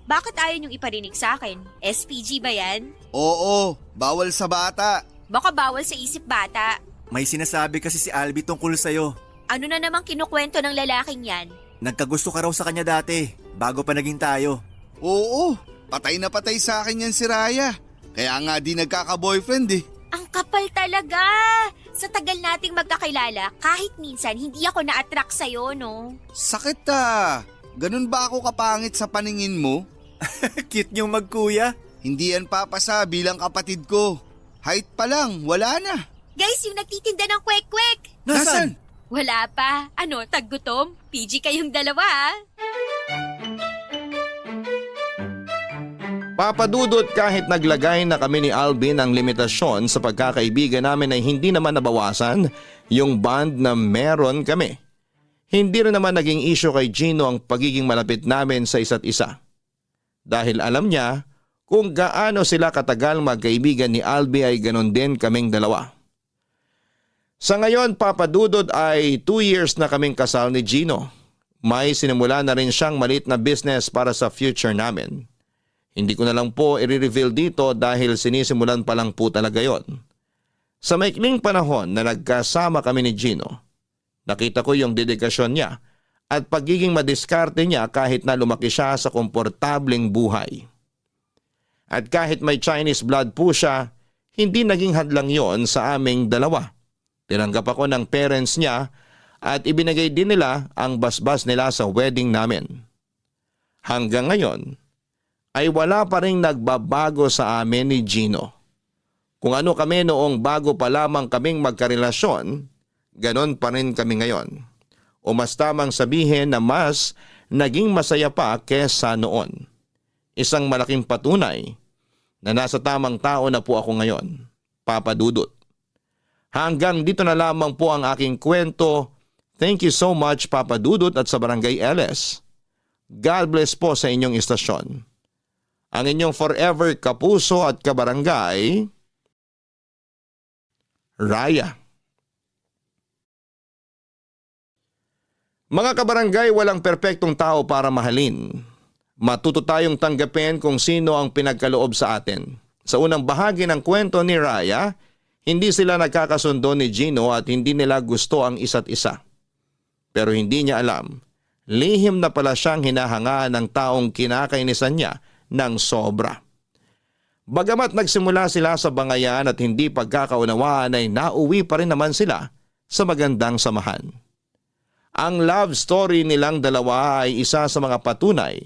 Bakit ayaw nyong iparinig sa akin? SPG ba yan? Oo, bawal sa bata. Baka bawal sa isip bata. May sinasabi kasi si Albi tungkol sa'yo. Ano na namang kinukwento ng lalaking yan? Nagkagusto ka raw sa kanya dati, bago pa naging tayo. Oo, patay na patay sa akin yan si Raya. Kaya nga di nagkaka-boyfriend eh. Ang kapal talaga! Sa tagal nating magkakilala, kahit minsan hindi ako na-attract sa'yo, no? Sakit ah. Ganun ba ako kapangit sa paningin mo? Cute niyong magkuya. Hindi yan papasa bilang kapatid ko. Height pa lang, wala na. Guys, yung nagtitinda ng kwek-kwek! Nasaan? Wala pa. Ano, taggutom? PG kayong dalawa, ah. Papadudot kahit naglagay na kami ni Alvin ng limitasyon sa pagkakaibigan namin ay hindi naman nabawasan yung bond na meron kami. Hindi rin naman naging issue kay Gino ang pagiging malapit namin sa isa't isa. Dahil alam niya kung gaano sila katagal magkaibigan ni Albi ay ganon din kaming dalawa. Sa ngayon, Papadudot ay 2 years na kaming kasal ni Gino. May sinimula na rin siyang maliit na business para sa future namin. Hindi ko na lang po i-reveal dito dahil sinisimulan pa lang po talaga yon. Sa maikling panahon na nagkasama kami ni Gino, nakita ko yung dedikasyon niya at pagiging madiskarte niya kahit na lumaki siya sa komportableng buhay. At kahit may Chinese blood po siya, hindi naging hadlang yon sa aming dalawa. Tinanggap ako ng parents niya at ibinigay din nila ang basbas nila sa wedding namin. Hanggang ngayon ay wala pa rin nagbabago sa amin ni Gino. Kung ano kami noong bago pa lamang kaming magkarelasyon, ganon pa rin kami ngayon. O mas tamang sabihin na mas naging masaya pa kesa noon. Isang malaking patunay na nasa tamang tao na po ako ngayon, Papa Dudut. Hanggang dito na lamang po ang aking kwento. Thank you so much, Papa Dudut at sa Barangay LS. God bless po sa inyong istasyon. Ang inyong forever kapuso at kabarangay, Raya. Mga kabarangay, walang perpektong tao para mahalin. Matuto tayong tanggapin kung sino ang pinagkaloob sa atin. Sa unang bahagi ng kwento ni Raya, hindi sila nagkakasundo ni Gino at hindi nila gusto ang isa't isa. Pero hindi niya alam, lihim na pala siyang hinahangaan ng taong kinakainisan niya ng sobra. Bagamat nagsimula sila sa bangayan at hindi pagkakaunawaan ay nauwi pa rin naman sila sa magandang samahan. Ang love story nilang dalawa ay isa sa mga patunay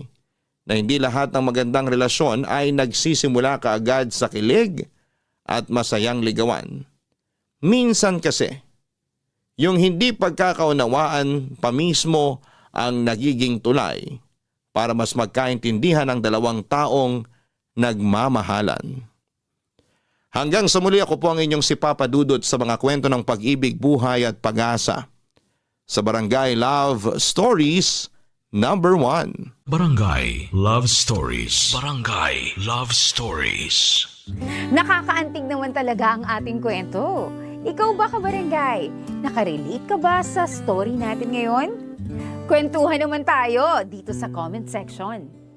na hindi lahat ng magandang relasyon ay nagsisimula kaagad sa kilig at masayang ligawan. Minsan kasi, yung hindi pagkakaunawaan pa mismo ang nagiging tulay para mas magkaintindihan ang dalawang taong nagmamahalan. Hanggang sa muli, ako po ang inyong si Papa Dudut sa mga kwento ng pag-ibig, buhay at pag-asa. Sa Barangay Love Stories Number 1. Barangay Love Stories. Barangay Love Stories. Nakakaantig naman talaga ang ating kwento. Ikaw ba, kabarangay? Nakarelate ka ba sa story natin ngayon? Kwentuhan naman tayo dito sa comment section.